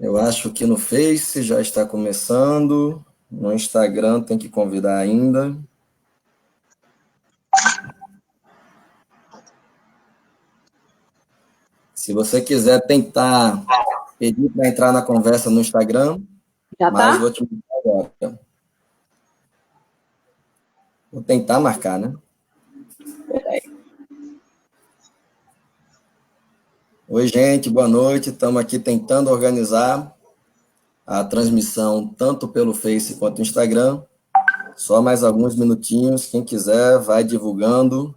Eu acho que no Face já está começando. No Instagram tem que convidar ainda. Se você quiser tentar pedir para entrar na conversa no Instagram, já mas tá? vou te mandar agora. Vou tentar marcar, né? Oi, gente, boa noite. Estamos aqui tentando organizar a transmissão tanto pelo Face quanto no Instagram. Só mais alguns minutinhos. Quem quiser, vai divulgando.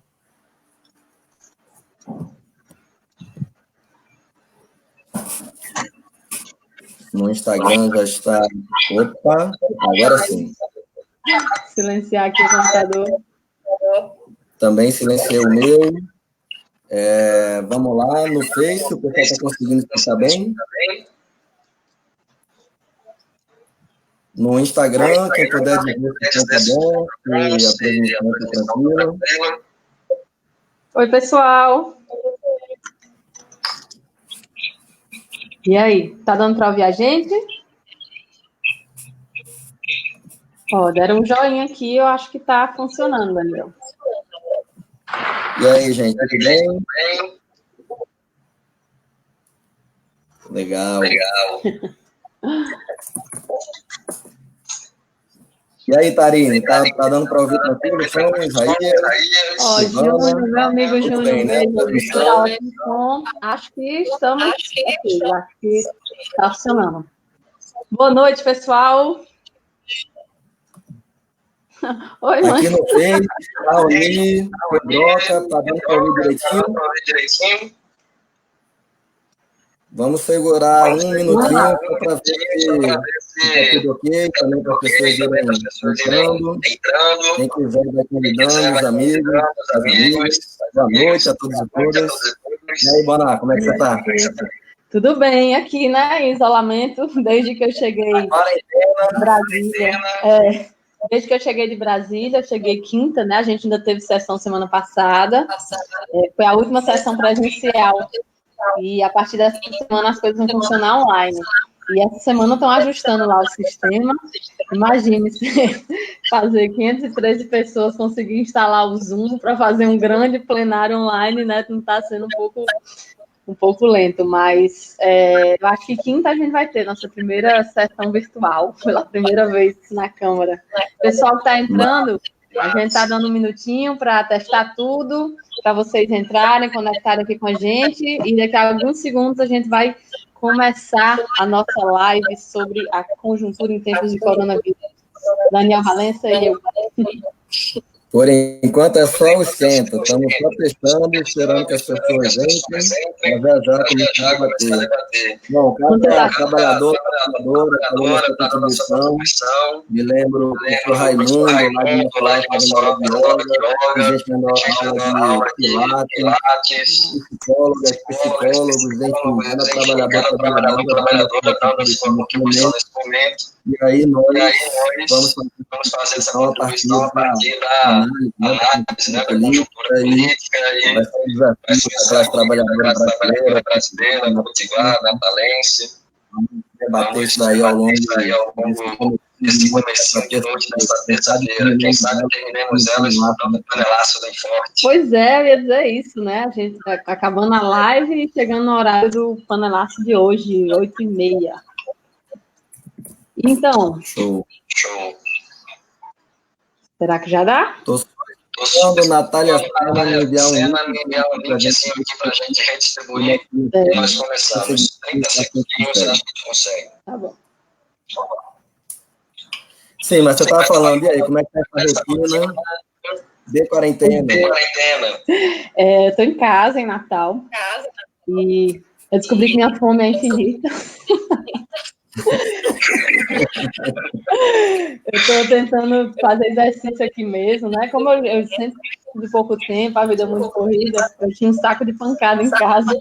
No Instagram já está... Opa, agora sim. Silenciar aqui o computador. Também silenciei o meu. Vamos lá, no Face, o pessoal está conseguindo escutar bem? No Instagram, quem puder dizer se está bom, se a transmissão está tranquila. Oi, pessoal. E aí, tá dando para ouvir a gente? Ó, deram um joinha aqui, eu acho que tá funcionando, Daniel. E aí, gente, tudo bem? Legal. E aí, Tarine, tá dando para ouvir tranquilo? Ó, Júnior, meu amigo Júnior, bem, né? Acho que estamos aqui, acho que está funcionando. Boa noite, pessoal. Oi, mãe. Aqui no Face, Auli, Pedroca, tá dando para ouvir direitinho? Vamos segurar um minutinho para ver se está tudo ok, também para as pessoas irem entrando. Quem quiser vai convidando os amigos, as amigas. Boa noite a todos e todas. E aí, Bona, como é que você está? Tudo bem, aqui, né, em isolamento, desde que eu cheguei de Brasília. Desde que eu cheguei de Brasília, eu cheguei quinta, né, a gente ainda teve sessão semana passada, foi a última sessão presencial. E a partir dessa semana as coisas vão funcionar online. E essa semana estão ajustando lá o sistema. Imagine se fazer 513 pessoas conseguir instalar o Zoom para fazer um grande plenário online, né? Não está sendo um pouco lento, mas eu acho que quinta a gente vai ter nossa primeira sessão virtual, pela primeira vez na Câmara. O pessoal que está entrando, a gente está dando um minutinho para testar tudo, para vocês entrarem, conectarem aqui com a gente, e daqui a alguns segundos a gente vai começar a nossa live sobre a conjuntura em tempos de coronavírus. Daniel Valença e eu. Por enquanto é só o esquenta, estamos só testando, esperando que as pessoas entrem, mas já começar a bater. Bom, cada trabalhador, trabalhadora, cada contribuição, me lembro do professor Raimundo, lá de Nicolau, fazendo aula de yoga, gente dando aula de pilates, psicólogos, enfim, cada trabalhador dando essa contribuição nesse momento. E aí nós vamos fazer essa contribuição a partir da análise, né, da conjuntura política e vai ser um desafio para a classe trabalhadora brasileira, potiguar, natalense. Vamos debater isso daí ao longo desse comecinho de noite dessa terça-feira. Quem sabe terminemos elas dando panelaço bem forte. Pois é, eu ia dizer isso, né? A gente está acabando a live e chegando no horário do panelaço de hoje, 8h30. Então, Show. Será que já dá? Estou esperando Natália Sena me enviar um link assim aqui para a gente redistribuir. E nós começamos. 30 segundinhos a gente consegue. Tá bom. Sim, mas você estava falando, e aí, como é que está essa rotina de quarentena? Estou em casa, em Natal, e eu descobri que minha fome é infinita. Eu estou tentando fazer exercício aqui mesmo, né? Como eu sempre tive pouco tempo, a vida é muito corrida, eu tinha um saco de pancada em casa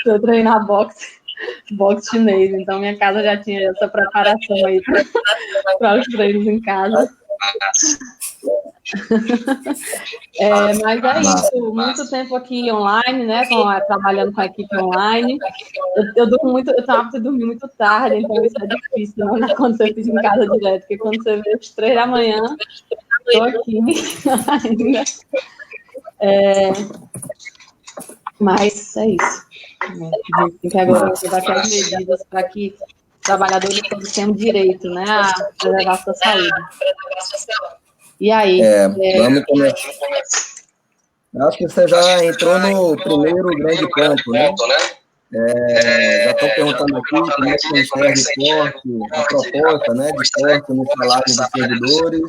para eu treinar boxe chinês, então minha casa já tinha essa preparação aí para os treinos em casa. Mas é isso, muito tempo aqui online, né, trabalhando com a equipe online. Eu durmo muito, eu tenho o hábito de dormir muito tarde, então isso é difícil, não é quando você fica em casa direto, porque quando você vê às 3 da manhã, estou aqui ainda. Mas é isso. Tem que agora dar aquelas medidas para que os trabalhadores todos tenham direito, né, a preservar a sua saúde. E aí? Vamos começar. Acho que você já entrou no primeiro grande ponto, né? Já estão perguntando aqui como é que você enxerga a proposta, né, de corte no salário dos servidores.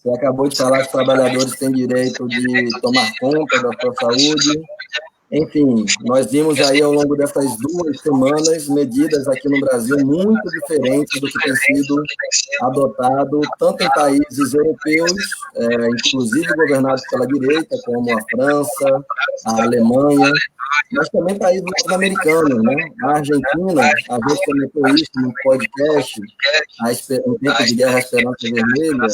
Você acabou de falar que os trabalhadores têm direito de tomar conta da sua saúde. Enfim, nós vimos aí ao longo dessas 2 semanas medidas aqui no Brasil muito diferentes do que tem sido adotado tanto em países europeus, inclusive governados pela direita, como a França, a Alemanha, mas também países latino-americanos, né? A Argentina, a gente comentou isso no podcast, no tempo de Guerra à Esperança Vermelha,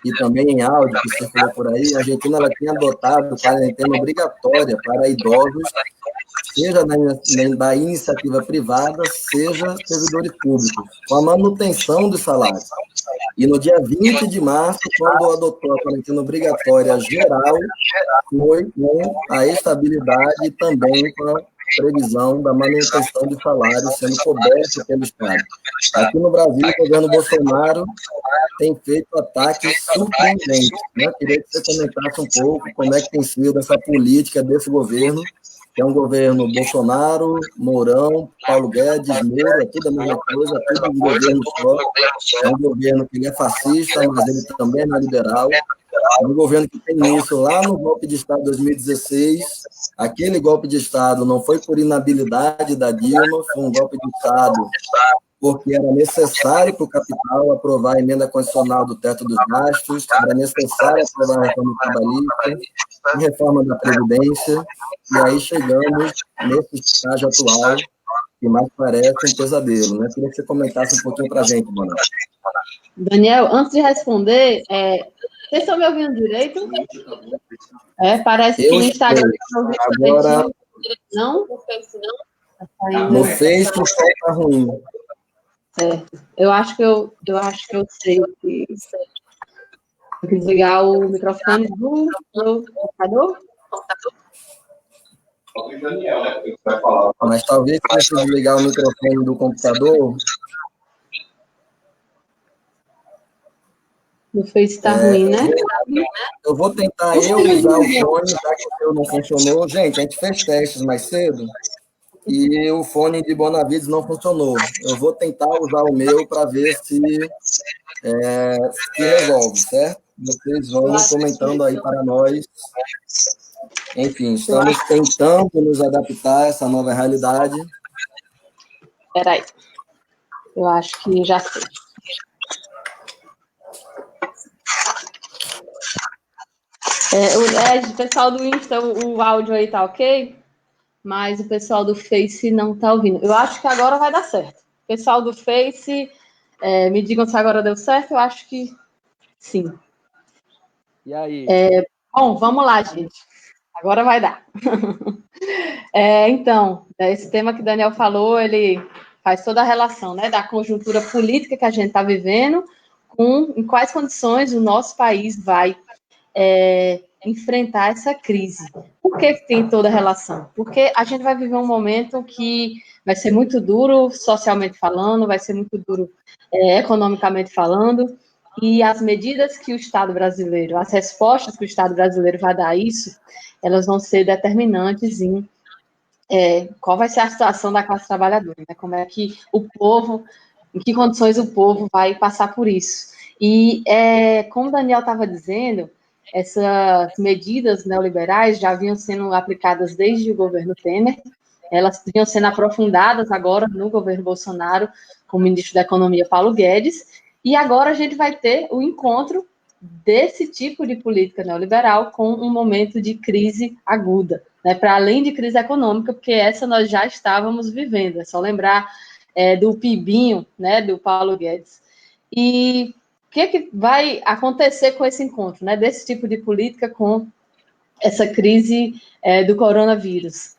e também em áudio que circulou por aí, a Argentina ela tinha adotado quarentena obrigatória para idosos, seja da iniciativa privada, seja servidores públicos, com a manutenção dos salários. E no dia 20 de março, quando adotou a quarentena obrigatória geral, foi com a estabilidade e também com a previsão da manutenção de salários sendo coberto pelo Estado. Aqui no Brasil, o governo Bolsonaro tem feito ataques surpreendentes. Né? Queria que você comentasse um pouco como é que tem sido essa política desse governo, que é um governo Bolsonaro, Mourão, Paulo Guedes, Moro, é tudo a mesma coisa, é tudo um governo só. É um governo que ele é fascista, mas ele também é liberal. É um governo que tem isso lá no golpe de Estado de 2016. Aquele golpe de Estado não foi por inabilidade da Dilma, foi um golpe de Estado porque era necessário para o capital aprovar a emenda constitucional do teto dos gastos, era necessário aprovar a reforma trabalhista, a reforma da Previdência, e aí chegamos nesse estágio atual, que mais parece um pesadelo. Né? Queria que você comentasse um pouquinho para a gente, Manoel. Daniel, antes de responder, vocês estão me ouvindo direito? Parece que no Instagram não ouvindo agora, não? No Face o som está ruim. Eu acho que eu sei que tem que desligar o microfone do computador. Mas talvez se você desligar o microfone do computador. No Face está ruim, né? Eu vou tentar usar o fone, já que o seu não funcionou. Gente, a gente fez testes mais cedo e o fone de Bonavides não funcionou. Eu vou tentar usar o meu para ver se resolve, certo? Vocês vão comentando aí para nós. Enfim, estamos tentando nos adaptar a essa nova realidade. Espera aí. Eu acho que já sei. O pessoal do Insta, o áudio aí tá ok? Mas o pessoal do Face não tá ouvindo. Eu acho que agora vai dar certo. Pessoal do Face, me digam se agora deu certo. Eu acho que sim. E aí? Bom, vamos lá, gente. Agora vai dar. Então, esse tema que o Daniel falou, ele faz toda a relação, né, da conjuntura política que a gente está vivendo com em quais condições o nosso país vai enfrentar essa crise. Por que tem toda a relação? Porque a gente vai viver um momento que vai ser muito duro socialmente falando, vai ser muito duro economicamente falando, e as medidas que o Estado brasileiro, as respostas que o Estado brasileiro vai dar a isso, elas vão ser determinantes em qual vai ser a situação da classe trabalhadora, né? Como é que o povo, em que condições o povo vai passar por isso. E, como o Daniel estava dizendo, essas medidas neoliberais já vinham sendo aplicadas desde o governo Temer, elas vinham sendo aprofundadas agora no governo Bolsonaro, com o ministro da Economia, Paulo Guedes, e agora a gente vai ter o encontro desse tipo de política neoliberal com um momento de crise aguda, né, para além de crise econômica, porque essa nós já estávamos vivendo, é só lembrar do PIBinho, né, do Paulo Guedes. E que vai acontecer com esse encontro, né, desse tipo de política com essa crise do coronavírus.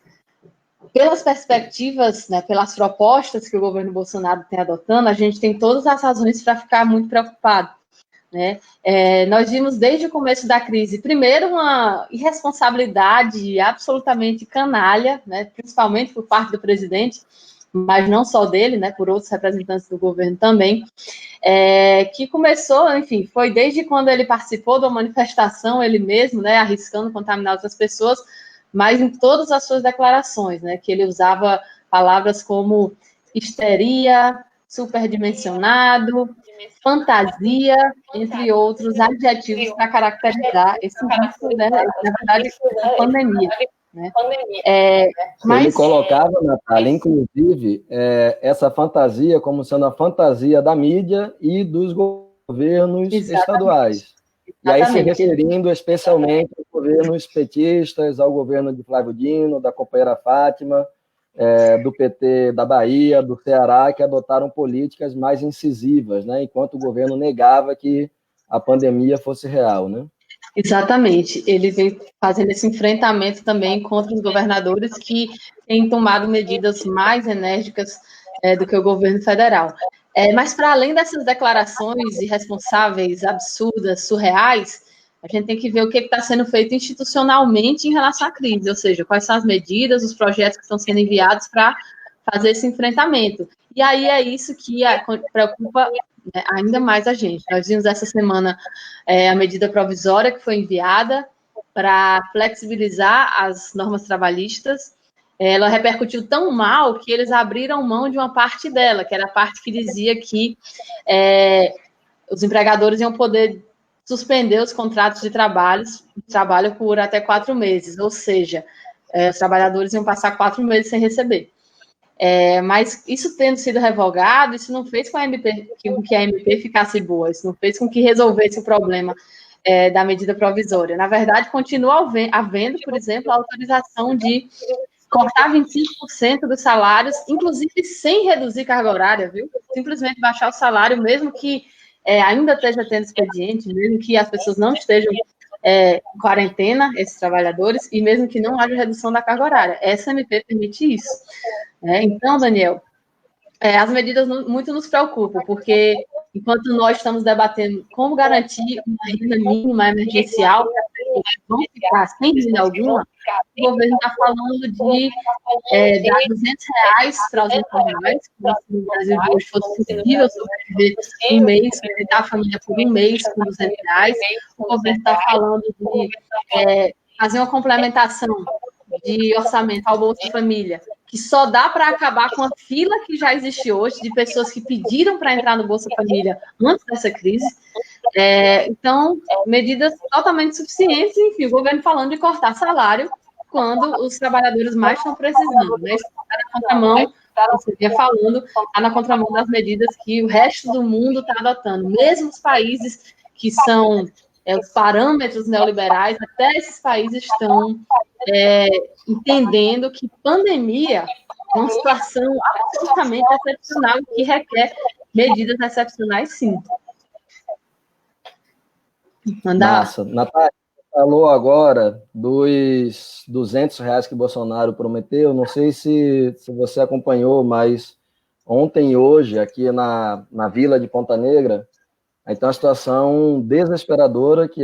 Pelas perspectivas, né, pelas propostas que o governo Bolsonaro tem adotando, a gente tem todas as razões para ficar muito preocupado, né? Nós vimos desde o começo da crise, primeiro, uma irresponsabilidade absolutamente canalha, né, principalmente por parte do presidente, mas não só dele, né, por outros representantes do governo também, que começou, enfim, foi desde quando ele participou da manifestação, ele mesmo, né, arriscando contaminar outras pessoas, mas em todas as suas declarações, né, que ele usava palavras como histeria, superdimensionado, fantasia, entre outros adjetivos para caracterizar esse risco, né, na verdade, da pandemia. Né? Ele colocava, Natália, inclusive, essa fantasia como sendo a fantasia da mídia e dos governos estaduais. E aí se referindo especialmente aos governos petistas, ao governo de Flávio Dino, da companheira Fátima, do PT da Bahia, do Ceará, que adotaram políticas mais incisivas, né, enquanto o governo negava que a pandemia fosse real, né? Exatamente. Ele vem fazendo esse enfrentamento também contra os governadores que têm tomado medidas mais enérgicas do que o governo federal. Mas, para além dessas declarações irresponsáveis, absurdas, surreais, a gente tem que ver o que está sendo feito institucionalmente em relação à crise, ou seja, quais são as medidas, os projetos que estão sendo enviados para fazer esse enfrentamento. E aí é isso que preocupa ainda mais a gente. Nós vimos essa semana a medida provisória que foi enviada para flexibilizar as normas trabalhistas. Ela repercutiu tão mal que eles abriram mão de uma parte dela, que era a parte que dizia que os empregadores iam poder suspender os contratos de trabalho por até 4 meses, ou seja, os trabalhadores iam passar 4 meses sem receber. Mas isso tendo sido revogado, isso não fez com que a MP ficasse boa, isso não fez com que resolvesse o problema da medida provisória. Na verdade, continua havendo, por exemplo, a autorização de cortar 25% dos salários, inclusive sem reduzir carga horária, viu? Simplesmente baixar o salário, mesmo que ainda esteja tendo expediente, mesmo que as pessoas não estejam em quarentena, esses trabalhadores, e mesmo que não haja redução da carga horária. Essa MP permite isso. Então, Daniel, as medidas muito nos preocupam, porque enquanto nós estamos debatendo como garantir uma renda mínima emergencial, vão ficar sem renda alguma, o governo está falando de dar R$200 para os informais, como se no Brasil de hoje fosse possível sobreviver um mês, sustentar a família por um mês com R$200. O governo está falando de fazer uma complementação de orçamento ao Bolsa Família, que só dá para acabar com a fila que já existe hoje de pessoas que pediram para entrar no Bolsa Família antes dessa crise. Então, medidas totalmente suficientes, enfim, o governo falando de cortar salário quando os trabalhadores mais estão precisando, né? Isso está na contramão, você vinha falando, está na contramão das medidas que o resto do mundo está adotando. Mesmo os países que são os parâmetros neoliberais, até esses países estão entendendo que pandemia é uma situação absolutamente excepcional e que requer medidas excepcionais, sim. Massa. Natália, falou agora dos R$200 que Bolsonaro prometeu. Não sei se você acompanhou, mas ontem e hoje, aqui na vila de Ponta Negra, aí tem uma situação desesperadora, que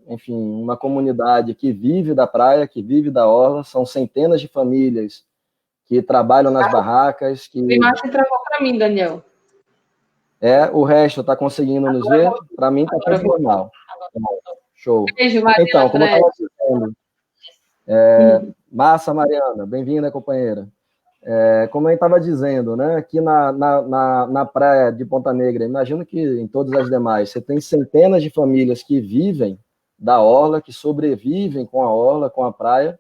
enfim, uma comunidade que vive da praia, que vive da orla, são centenas de famílias que trabalham nas barracas. A imagem travou para mim, Daniel. O resto está conseguindo nos ver? Para mim está tudo normal. Show. Beijo, Mariana. Então, como eu estava dizendo, massa, Mariana, bem-vinda, companheira. Como eu estava dizendo, né, aqui na praia de Ponta Negra, imagino que em todas as demais, você tem centenas de famílias que vivem da orla, que sobrevivem com a orla, com a praia,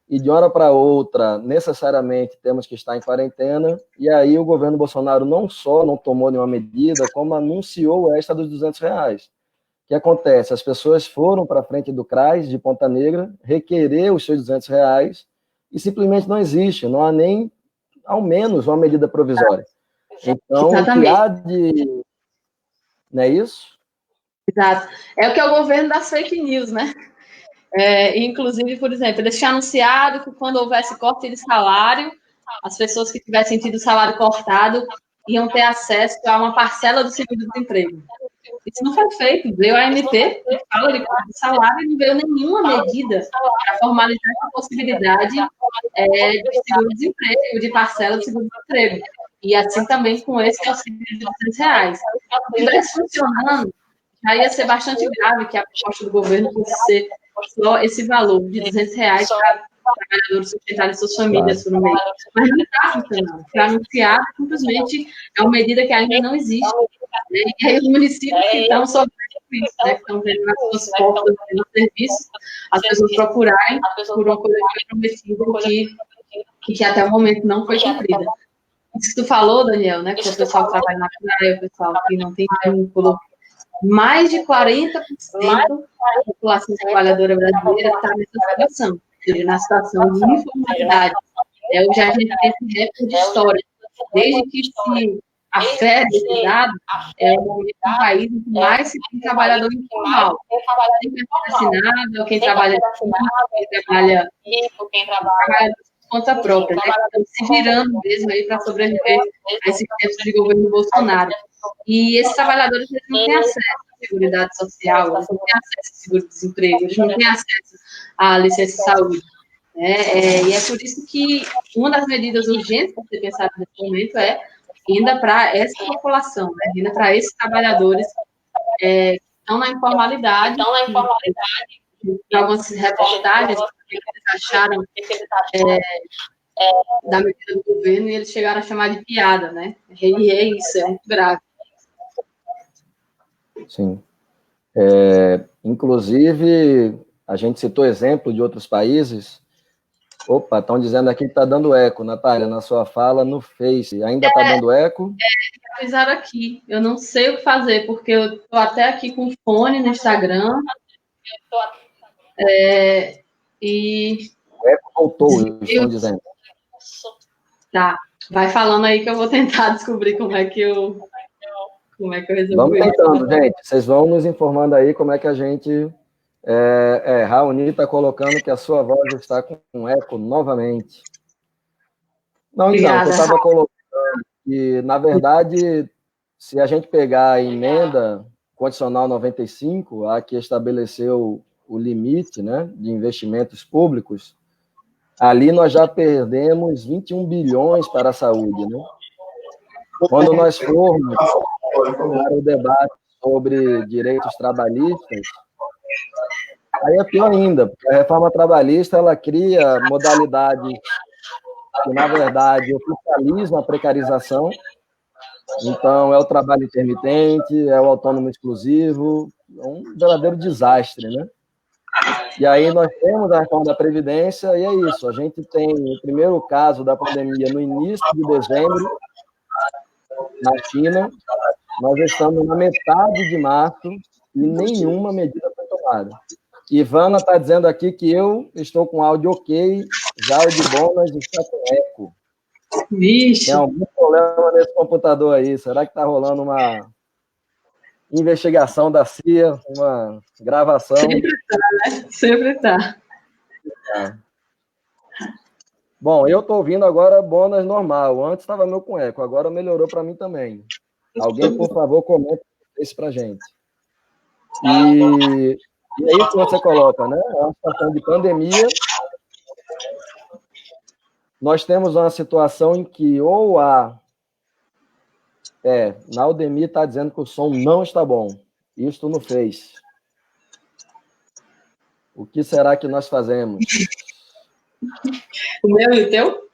e de uma hora para outra, necessariamente, temos que estar em quarentena, e aí o governo Bolsonaro não só não tomou nenhuma medida, como anunciou o extra dos R$200. O que acontece? As pessoas foram para a frente do CRAS de Ponta Negra, requerer os seus R$200, e simplesmente não existe, não há nem, ao menos, uma medida provisória. Então, o que há de... Não é isso? Exato. É o que é o governo das fake news, né? Inclusive, por exemplo, eles tinham anunciado que quando houvesse corte de salário, as pessoas que tivessem tido o salário cortado iam ter acesso a uma parcela do seguro-desemprego. Isso não foi feito. Veio a ANP, que fala de corte de salário, e não veio nenhuma medida para formalizar essa possibilidade de seguro-desemprego, de parcela do seguro-desemprego. E assim também com esse auxílio de R$200. Se estivesse funcionando, já ia ser bastante grave que a proposta do governo fosse ser só esse valor de R$200 para trabalhadores sustentarem suas famílias por um mês. Mas não está funcionando. Foi anunciado, simplesmente é uma medida que ainda não existe. Né? E aí os municípios que estão sofrendo isso, né? Que estão vendo nas suas portas nos serviços, as pessoas procurarem por uma coisa que foi prometida que até o momento não foi cumprida. Isso que tu falou, Daniel, né? Que o pessoal que trabalha na praia, o pessoal que não tem vínculo, mais de 40% da população trabalhadora brasileira está nessa situação, na situação de informalidade. Hoje a gente tem esse recorde histórico. Desde que se afere esse dado, é o momento do país em que mais se tem trabalhador informal. Quem é assinado, quem trabalha quem trabalha por conta própria, né? Estão se virando mesmo aí para sobreviver a esse tempo de governo Bolsonaro. E esses trabalhadores eles não têm acesso à Seguridade Social, eles não têm acesso ao seguro-desemprego, eles não têm acesso à licença de saúde. E é por isso que uma das medidas urgentes para ser pensada nesse momento é renda para essa população, né? Renda para esses trabalhadores que estão na informalidade. De algumas reportagens que eles acharam da medida do governo e eles chegaram a chamar de piada, né? E é isso, é muito grave. Sim. Inclusive, a gente citou exemplo de outros países. Opa, estão dizendo aqui que está dando eco, Natália, na sua fala no Face. Ainda está dando eco? Avisaram aqui. Eu não sei o que fazer, porque eu estou até aqui com fone no Instagram. E... O eco voltou, estão dizendo. Tá. Vai falando aí que eu vou tentar descobrir como é que eu resolvo. Vamos tentando, gente. Vocês vão nos informando aí como é que a gente... Raoni está colocando que a sua voz está com eco novamente. Não, então, eu estava colocando que, na verdade, se a gente pegar a emenda condicional 95, a que estabeleceu o limite, né, de investimentos públicos, ali nós já perdemos 21 bilhões para a saúde. Né? Quando nós formos para o debate sobre direitos trabalhistas, aí é pior ainda, porque a reforma trabalhista ela cria modalidades que, na verdade, oficializam a precarização. Então, é o trabalho intermitente, é o autônomo exclusivo, é um verdadeiro desastre, né? E aí nós temos a reforma da Previdência, e é isso, a gente tem o primeiro caso da pandemia no início de dezembro, na China, nós estamos na metade de março e nenhuma medida foi tomada. Ivana está dizendo aqui que eu estou com áudio ok, já o de Bonas está com eco. Vixe. Tem algum problema nesse computador aí? Será que está rolando uma investigação da CIA, uma gravação? Sempre está, né? Sempre está. Bom, eu estou ouvindo agora Bonas normal. Antes estava meu com eco, agora melhorou para mim também. Alguém, por favor, comente isso para a gente. E é isso que você coloca, né? É uma situação de pandemia. Nós temos uma situação em que ou a... Naudemir está dizendo que o som não está bom. Isto não fez. O que será que nós fazemos? O meu e o teu?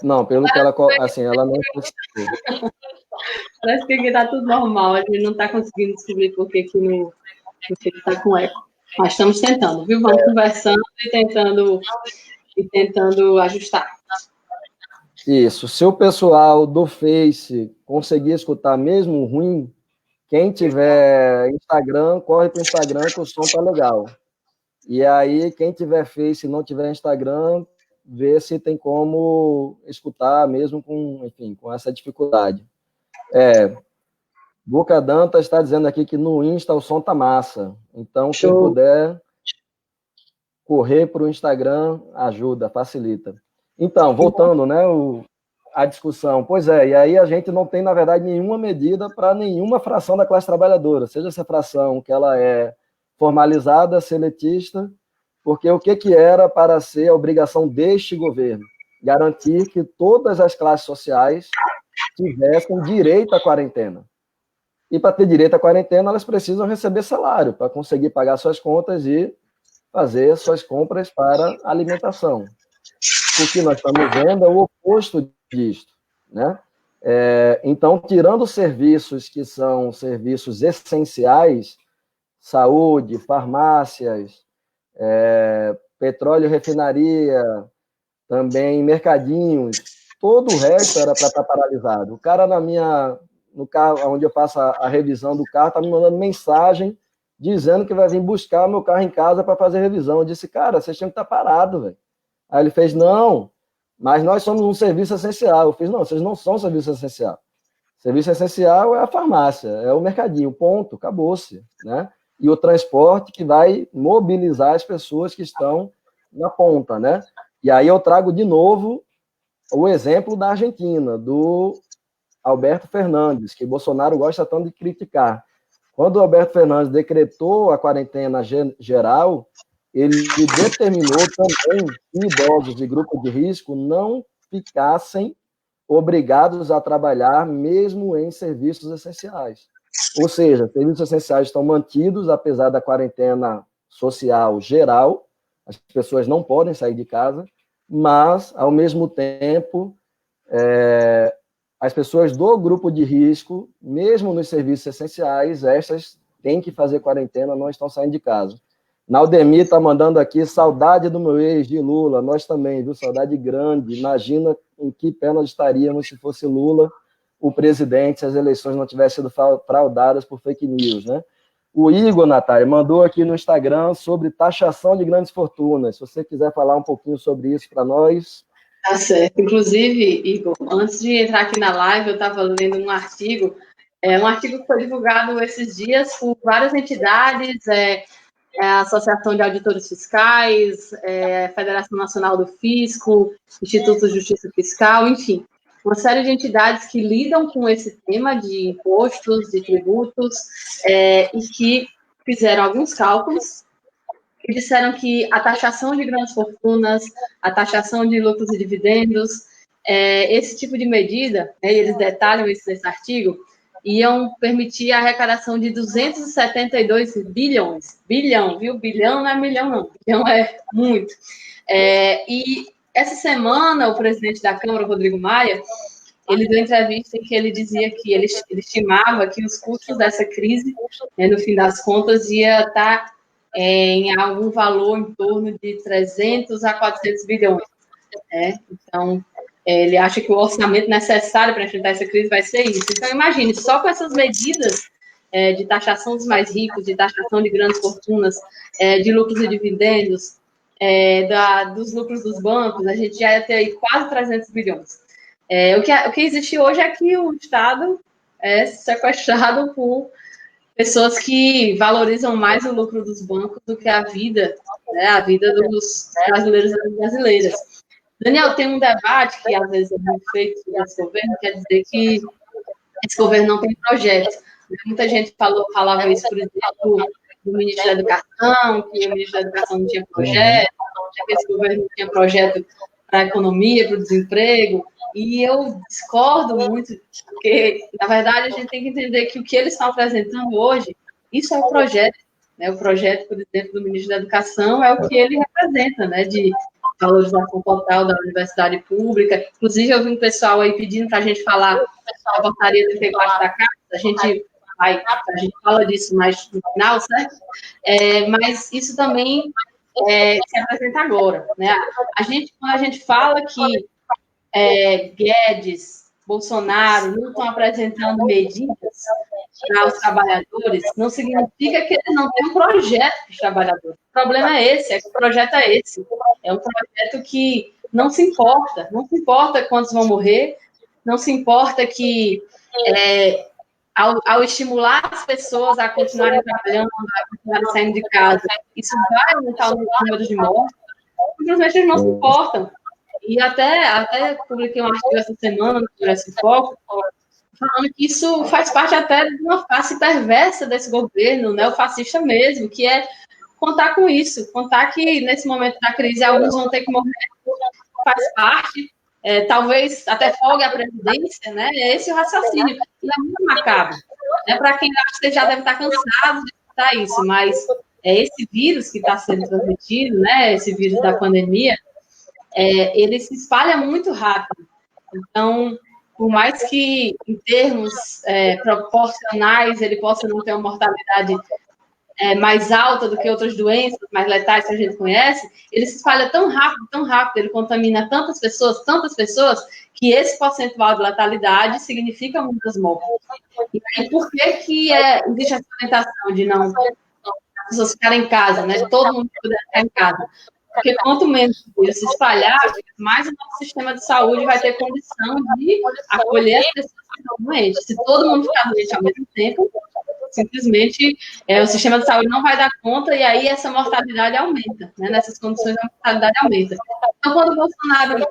Não, pelo que ela... Assim, ela não... Parece que aqui está tudo normal. A gente não está conseguindo descobrir por que está com eco. Mas estamos tentando, viu? Vamos conversando e tentando ajustar. Isso. Se o pessoal do Face conseguir escutar mesmo ruim, quem tiver Instagram, corre para o Instagram que o som tá legal. E aí, quem tiver Face e não tiver Instagram, vê se tem como escutar mesmo com essa dificuldade. Boca Dantas está dizendo aqui que no Insta o som tá massa. Então, Show. quem puder correr para o Instagram, ajuda, facilita. Então, voltando, né, a discussão. Pois é, e aí a gente não tem, na verdade, nenhuma medida para nenhuma fração da classe trabalhadora, seja essa fração que ela é formalizada, seletista, porque o que era para ser a obrigação deste governo? Garantir que todas as classes sociais tivessem direito à quarentena. E para ter direito à quarentena, elas precisam receber salário para conseguir pagar suas contas e fazer suas compras para alimentação. O que nós estamos vendo é o oposto disto, né? Então, tirando serviços que são serviços essenciais, saúde, farmácias, petróleo, refinaria, também mercadinhos, todo o resto era para estar paralisado. O cara no carro, onde eu faço a revisão do carro, está me mandando mensagem dizendo que vai vir buscar meu carro em casa para fazer revisão. Eu disse, cara, vocês tinham que estar parado, velho. Aí ele fez, não, mas nós somos um serviço essencial. Eu fiz, não, vocês não são um serviço essencial. Serviço essencial é a farmácia, é o mercadinho, ponto, acabou-se, né? E o transporte que vai mobilizar as pessoas que estão na ponta, né? E aí eu trago de novo o exemplo da Argentina, do Alberto Fernandes, que Bolsonaro gosta tanto de criticar. Quando o Alberto Fernandes decretou a quarentena geral, ele determinou também que idosos de grupo de risco não ficassem obrigados a trabalhar mesmo em serviços essenciais. Ou seja, serviços essenciais estão mantidos, apesar da quarentena social geral, as pessoas não podem sair de casa, mas, ao mesmo tempo, as pessoas do grupo de risco, mesmo nos serviços essenciais, estas têm que fazer quarentena, não estão saindo de casa. Naudemir está mandando aqui, saudade do meu ex, de Lula, nós também, viu? Saudade grande. Imagina em que pé nós estaríamos se fosse Lula o presidente, se as eleições não tivessem sido fraudadas por fake news, né? O Igor, Natália, mandou aqui no Instagram sobre taxação de grandes fortunas. Se você quiser falar um pouquinho sobre isso para nós. Tá certo. Inclusive, Igor, antes de entrar aqui na live, eu estava lendo um artigo que foi divulgado esses dias por várias entidades, a Associação de Auditores Fiscais, Federação Nacional do Fisco, Instituto de Justiça Fiscal, enfim, uma série de entidades que lidam com esse tema de impostos, de tributos, e que fizeram alguns cálculos e disseram que a taxação de grandes fortunas, a taxação de lucros e dividendos, esse tipo de medida, eles detalham isso nesse artigo, iam permitir a arrecadação de 272 bilhões. Bilhão, viu? Bilhão não é milhão, não. Bilhão é muito. E essa semana, o presidente da Câmara, Rodrigo Maia, ele deu entrevista em que ele dizia que ele estimava que os custos dessa crise, no fim das contas, ia estar em algum valor em torno de 300 a 400 bilhões. Então, ele acha que o orçamento necessário para enfrentar essa crise vai ser isso. Então, imagine, só com essas medidas de taxação dos mais ricos, de taxação de grandes fortunas, de lucros e dividendos, dos lucros dos bancos, a gente já ia ter aí quase 300 bilhões. O que existe hoje é que o Estado é sequestrado por pessoas que valorizam mais o lucro dos bancos do que a vida dos brasileiros e das brasileiras. Daniel, tem um debate que às vezes é muito feito sobre esse governo, quer dizer que esse governo não tem projeto. Muita gente falava isso, por exemplo, do ministro da Educação, que o ministro da Educação não tinha projeto, que esse governo não tinha projeto para a economia, para o desemprego, e eu discordo muito, porque, na verdade, a gente tem que entender que o que eles estão apresentando hoje, isso é o projeto, né? O projeto, por exemplo, do ministro da Educação é o que ele representa, né? De valorização total da universidade pública. Inclusive, eu vi um pessoal aí pedindo para a gente falar da portaria 34 da Casa, a gente fala disso mais no final, certo? Mas isso também se apresenta agora, né? Quando a gente fala que Guedes, Bolsonaro não estão apresentando medidas para os trabalhadores, não significa que eles não têm um projeto para os trabalhadores. O problema é esse, que o projeto é esse. É um projeto que não se importa quantos vão morrer, não se importa que ao estimular as pessoas a continuarem trabalhando, a continuarem saindo de casa, isso vai aumentar o número de mortes, simplesmente eles não se importam. E até publiquei um artigo essa semana no Congresso em Foco, falando que isso faz parte até de uma face perversa desse governo, né, o fascista mesmo, que é contar com isso, contar que nesse momento da crise alguns vão ter que morrer, faz parte, talvez até folgue a presidência, né? É esse o raciocínio. E é muito macabro. Para quem acha que já deve estar cansado de escutar isso, mas esse vírus que está sendo transmitido, né? Esse vírus da pandemia, ele se espalha muito rápido. Então, por mais que em termos proporcionais ele possa não ter uma mortalidade mais alta do que outras doenças mais letais que a gente conhece, ele se espalha tão rápido, ele contamina tantas pessoas, que esse percentual de letalidade significa muitas mortes. E aí, por que existe essa orientação de não as pessoas ficarem em casa, né? De todo mundo poder ficar em casa? Porque quanto menos ele se espalhar, mais o nosso sistema de saúde vai ter condição de acolher as pessoas que estão doentes. Se todo mundo ficar doente ao mesmo tempo, simplesmente o sistema de saúde não vai dar conta e aí essa mortalidade aumenta, né? Nessas condições a mortalidade aumenta. Então, quando o Bolsonaro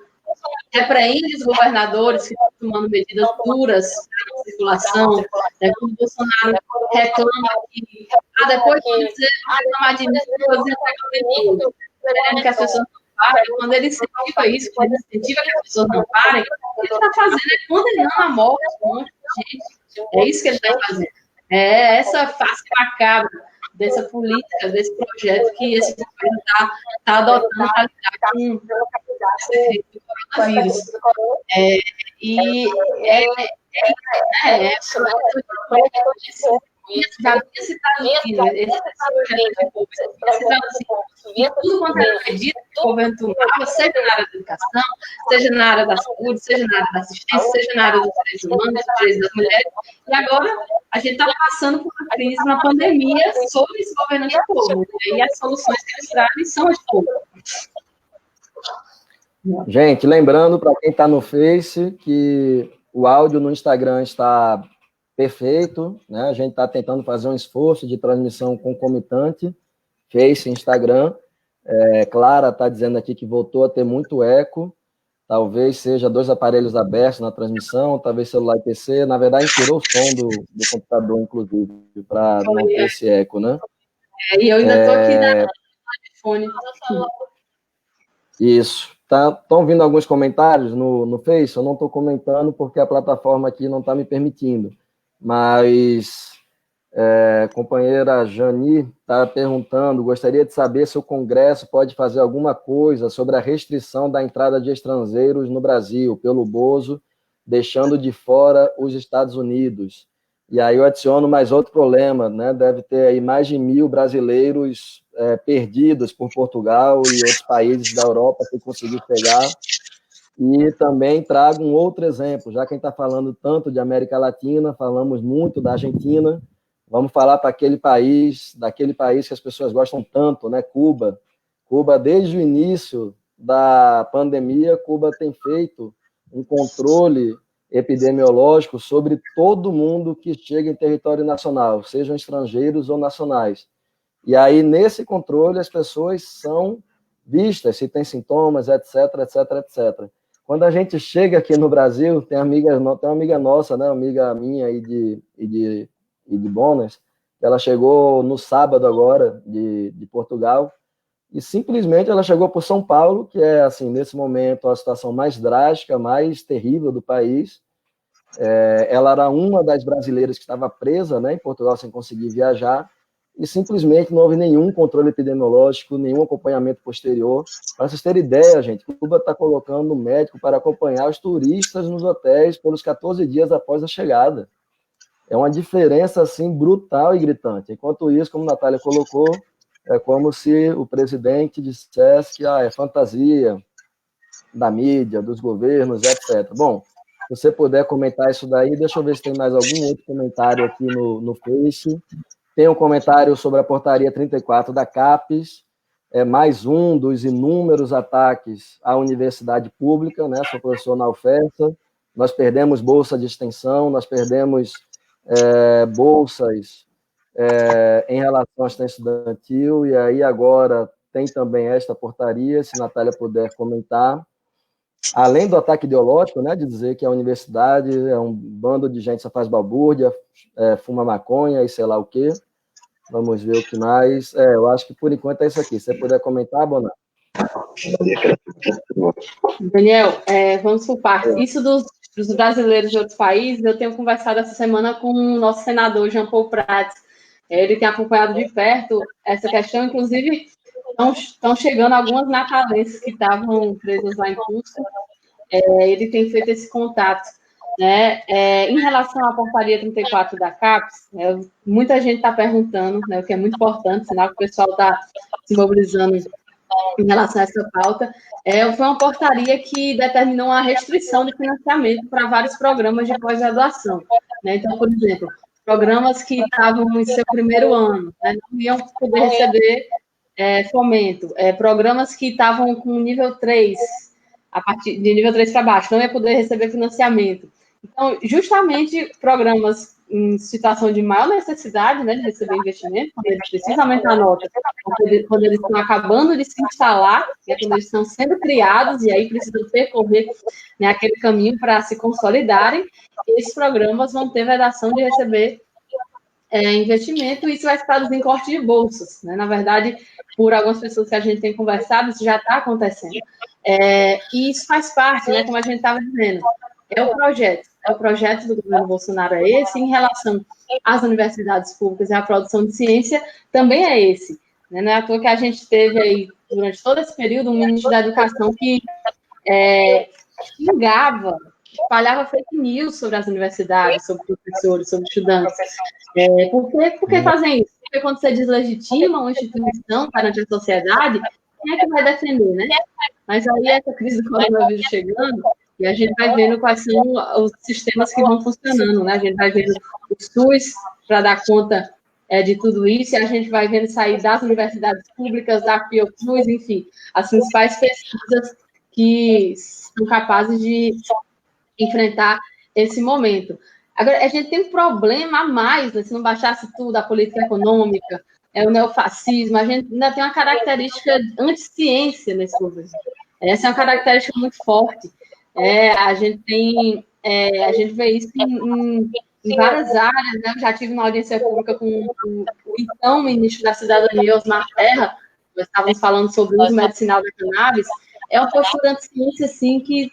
repreende os governadores que estão tomando medidas duras na circulação, né? Quando o Bolsonaro reclama que depois de dizer reclamar de mim, eu vou dizer querendo que as pessoas não parem, quando ele incentiva isso, quando ele incentiva que as pessoas não parem, o que ele está fazendo é condenando a morte de um monte de gente. É isso que ele está fazendo. É essa face macabra dessa política, desse projeto que esse governo está adotando para lidar com esse efeito do coronavírus. Já havia citado esse projeto de povo, e tudo quanto era medida que o governo tomava, seja na área da educação, seja na área da saúde, seja na área da assistência, seja na área dos direitos humanos, dos direitos das mulheres, e agora a gente está passando por uma crise, uma pandemia sobre esse governo de povo, né? E as soluções que eles trazem são as povo. Gente, lembrando para quem está no Face que o áudio no Instagram está perfeito, né? A gente está tentando fazer um esforço de transmissão concomitante, Face e Instagram. Clara está dizendo aqui que voltou a ter muito eco, talvez seja 2 aparelhos abertos na transmissão, talvez celular e PC. Na verdade, tirou o som do computador, inclusive, para não ter esse eco, né? E eu ainda estou aqui no telefone. Isso. Estão vindo alguns comentários no Face, eu não estou comentando porque a plataforma aqui não está me permitindo. Mas companheira Jani está perguntando, gostaria de saber se o Congresso pode fazer alguma coisa sobre a restrição da entrada de estrangeiros no Brasil, pelo Bozo, deixando de fora os Estados Unidos. E aí eu adiciono mais outro problema, né? Deve ter aí mais de 1.000 brasileiros perdidos por Portugal e outros países da Europa que conseguiram pegar. E também trago um outro exemplo, já que a gente está falando tanto de América Latina, falamos muito da Argentina, vamos falar para daquele país que as pessoas gostam tanto, né? Cuba. Cuba, desde o início da pandemia, Cuba tem feito um controle epidemiológico sobre todo mundo que chega em território nacional, sejam estrangeiros ou nacionais. E aí, nesse controle, as pessoas são vistas, se tem sintomas, etc, etc, etc. Quando a gente chega aqui no Brasil, tem uma amiga nossa, né, amiga minha e de Bonas, ela chegou no sábado agora, de Portugal, e simplesmente ela chegou por São Paulo, que é, assim, nesse momento, a situação mais drástica, mais terrível do país. Ela era uma das brasileiras que estava presa, né, em Portugal sem conseguir viajar, e simplesmente não houve nenhum controle epidemiológico, nenhum acompanhamento posterior. Para vocês terem ideia, gente, Cuba está colocando um médico para acompanhar os turistas nos hotéis pelos 14 dias após a chegada. É uma diferença assim brutal e gritante. Enquanto isso, como a Natália colocou, é como se o presidente dissesse que é fantasia da mídia, dos governos, etc. Bom, se você puder comentar isso daí, deixa eu ver se tem mais algum outro comentário aqui no Face. Tem um comentário sobre a portaria 34 da CAPES, mais um dos inúmeros ataques à universidade pública, né? Sou professor na UFESA, nós perdemos bolsa de extensão, nós perdemos bolsas em relação à assistência estudantil, e aí agora tem também esta portaria, se Natália puder comentar, além do ataque ideológico, né, de dizer que a universidade é um bando de gente que só faz balbúrdia, fuma maconha e sei lá o quê. Vamos ver o que mais. Eu acho que por enquanto é isso aqui. Se você puder comentar, Bona. Daniel, vamos por partes. Isso dos brasileiros de outros países, eu tenho conversado essa semana com o nosso senador, Jean Paul Prats. Ele tem acompanhado de perto essa questão, inclusive estão chegando algumas natalenses que estavam presas lá em Cusco. Ele tem feito esse contato. Né? Em relação à portaria 34 da CAPES, muita gente está perguntando, né, o que é muito importante, sinal que o pessoal está se mobilizando em relação a essa pauta. Foi uma portaria que determinou uma restrição de financiamento para vários programas de pós-graduação. Né? Então, por exemplo, programas que estavam em seu primeiro ano, né, não iam poder receber fomento. Programas que estavam com nível 3, a partir de nível 3 para baixo, não ia poder receber financiamento. Então, justamente programas em situação de maior necessidade, né, de receber investimento, quando eles precisam aumentar a nota, quando eles estão acabando de se instalar, quando eles estão sendo criados, e aí precisam percorrer, né, aquele caminho para se consolidarem, esses programas vão ter vedação de receber investimento, e isso vai se traduzir em corte de bolsas. Né? Na verdade, por algumas pessoas que a gente tem conversado, isso já está acontecendo. E isso faz parte, né, como a gente estava dizendo, o projeto do governo Bolsonaro é esse, em relação às universidades públicas e à produção de ciência, também é esse. Né? Não é à toa que a gente teve aí, durante todo esse período, um ministro da Educação que xingava, espalhava fake news sobre as universidades, sobre professores, sobre estudantes. Por que fazem isso? Porque quando você deslegitima uma instituição perante a sociedade, quem é que vai defender, né? Mas aí essa crise do coronavírus chegando, e a gente vai vendo quais são os sistemas que vão funcionando, né? A gente vai vendo o SUS para dar conta de tudo isso, e a gente vai vendo sair das universidades públicas, da Fiocruz, enfim, as principais pesquisas que são capazes de enfrentar esse momento. Agora, a gente tem um problema a mais, né? Se não baixasse tudo, a política econômica, o neofascismo, a gente ainda tem uma característica anti-ciência nesse governo. Essa é uma característica muito forte. A gente vê isso em várias áreas, né? Eu já tive uma audiência pública com o então ministro da Cidadania, Osmar Terra, nós estávamos falando sobre o uso medicinal da cannabis. É uma postura anti-ciência, assim, que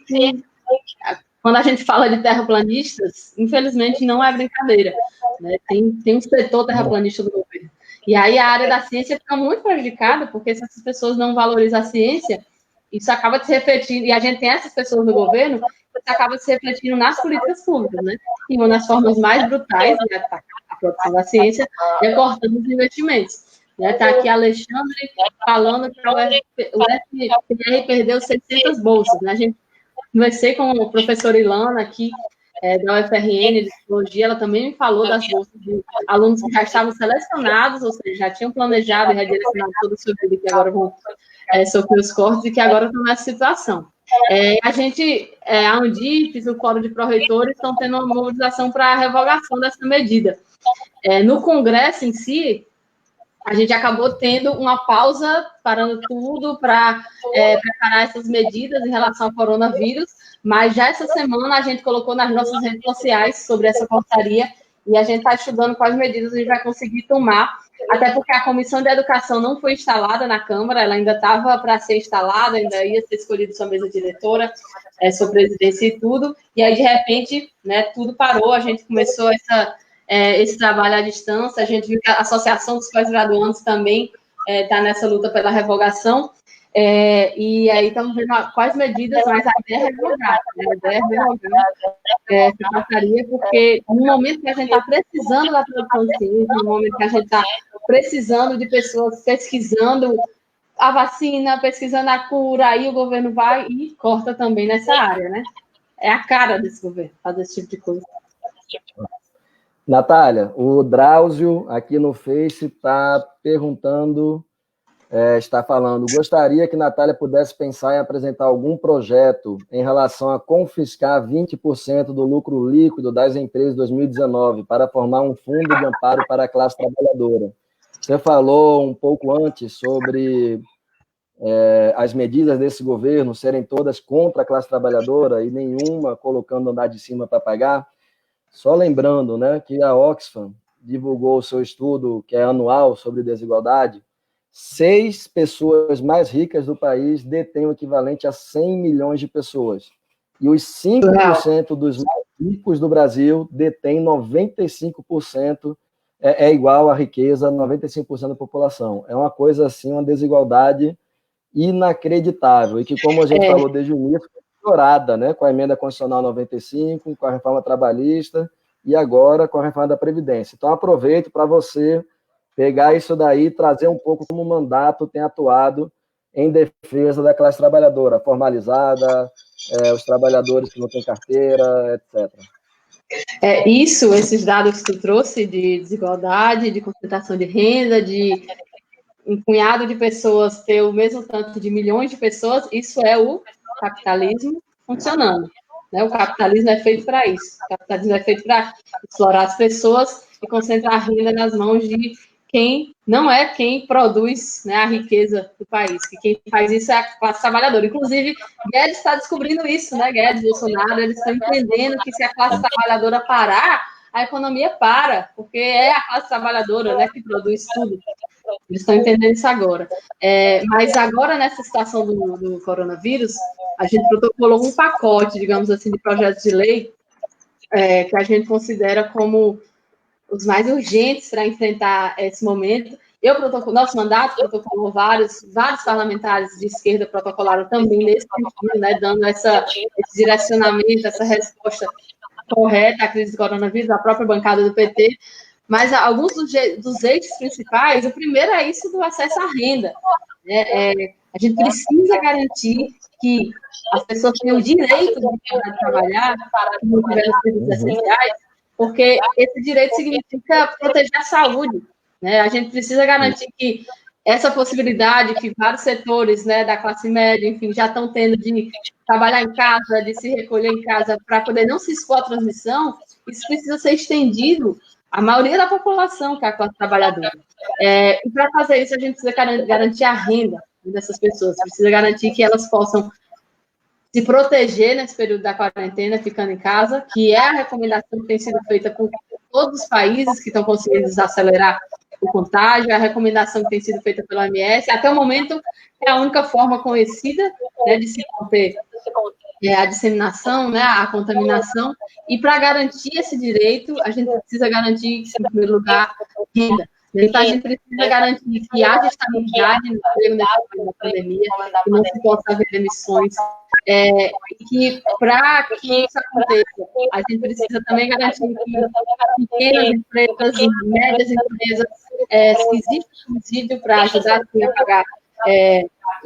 quando a gente fala de terraplanistas, infelizmente não é brincadeira. Né? Tem um setor terraplanista do governo. E aí a área da ciência fica muito prejudicada, porque se essas pessoas não valorizam a ciência, isso acaba se refletindo, e a gente tem essas pessoas no governo, isso acaba se refletindo nas políticas públicas, né? E uma das formas mais brutais de atacar a produção da ciência é cortando os investimentos. Está aqui Alexandre falando que o FPR perdeu 600 bolsas. Né? A gente conversei com a professora Ilana aqui, da UFRN, de Psicologia, ela também me falou das bolsas de alunos que já estavam selecionados, ou seja, já tinham planejado e redirecionado todo o seu vida, que agora vão sofrer os cortes e que agora estão nessa situação. A Undip, o Fórum de Pró-Reitores, estão tendo uma mobilização para a revogação dessa medida. No Congresso em si, a gente acabou tendo uma pausa, parando tudo para preparar essas medidas em relação ao coronavírus, mas já essa semana a gente colocou nas nossas redes sociais sobre essa portaria e a gente está estudando quais medidas a gente vai conseguir tomar, até porque a Comissão de Educação não foi instalada na Câmara, ela ainda estava para ser instalada, ainda ia ser escolhida sua mesa diretora, sua presidência e tudo, e aí, de repente, né, tudo parou, a gente começou esse trabalho à distância, a gente viu que a Associação dos Pós-Graduandos também está nessa luta pela revogação, e aí estamos vendo quais medidas, mas a ideia é revogar, essa portaria, porque no momento que a gente está precisando da produção de ciência, no momento que a gente está precisando de pessoas pesquisando a vacina, pesquisando a cura, aí o governo vai e corta também nessa área, né? É a cara desse governo fazer esse tipo de coisa. Natália, o Drauzio aqui no Face está perguntando está falando, gostaria que Natália pudesse pensar em apresentar algum projeto em relação a confiscar 20% do lucro líquido das empresas em 2019 para formar um fundo de amparo para a classe trabalhadora. Você falou um pouco antes sobre as medidas desse governo serem todas contra a classe trabalhadora e nenhuma colocando andar de cima para pagar. Só lembrando, né, que a Oxfam divulgou o seu estudo, que é anual, sobre desigualdade. 6 pessoas mais ricas do país detêm o equivalente a 100 milhões de pessoas. E os 5% dos mais ricos do Brasil detêm 95%, é igual à riqueza, 95% da população. É uma coisa assim, uma desigualdade inacreditável. E que, como a gente falou desde o início, foi piorada, né, com a emenda constitucional 95, com a reforma trabalhista e agora com a reforma da Previdência. Então, aproveito para você pegar isso daí e trazer um pouco como o mandato tem atuado em defesa da classe trabalhadora, formalizada, os trabalhadores que não têm carteira, etc. Esses dados que tu trouxe de desigualdade, de concentração de renda, de um punhado de pessoas ter o mesmo tanto de milhões de pessoas, isso é o capitalismo funcionando. Né? O capitalismo é feito para isso. O capitalismo é feito para explorar as pessoas e concentrar a renda nas mãos de quem não é quem produz, né, a riqueza do país, que quem faz isso é a classe trabalhadora. Inclusive, Guedes está descobrindo isso, né? Guedes, Bolsonaro, eles estão entendendo que se a classe trabalhadora parar, a economia para, porque é a classe trabalhadora, né, que produz tudo. Eles estão entendendo isso agora. Mas agora, nessa situação do coronavírus, a gente protocolou um pacote, digamos assim, de projetos de lei que a gente considera como os mais urgentes para enfrentar esse momento. Nosso mandato protocolou vários parlamentares de esquerda protocolaram também nesse sentido, né, dando esse direcionamento, essa resposta correta à crise do coronavírus, a própria bancada do PT. Mas alguns dos eixos principais, o primeiro é isso do acesso à renda. A gente precisa garantir que as pessoas tenham o direito de trabalhar, que não tiver os serviços essenciais, porque esse direito significa proteger a saúde. Né? A gente precisa garantir que essa possibilidade que vários setores, né, da classe média, enfim, já estão tendo de trabalhar em casa, de se recolher em casa para poder não se expor à transmissão, isso precisa ser estendido à maioria da população, que é a classe trabalhadora. E para fazer isso, a gente precisa garantir a renda dessas pessoas, precisa garantir que elas possam se proteger nesse período da quarentena, ficando em casa, que é a recomendação que tem sido feita por todos os países que estão conseguindo desacelerar o contágio, é a recomendação que tem sido feita pela OMS, até o momento é a única forma conhecida, né, de se conter a disseminação, né, a contaminação, e para garantir esse direito, a gente precisa garantir, em primeiro lugar, renda. Então, a gente precisa garantir que haja estabilidade no emprego nesse momento da pandemia, que não se possa haver demissões, que para que isso aconteça, a gente precisa também garantir que pequenas empresas e médias empresas, se existe subsídio para ajudar a pagar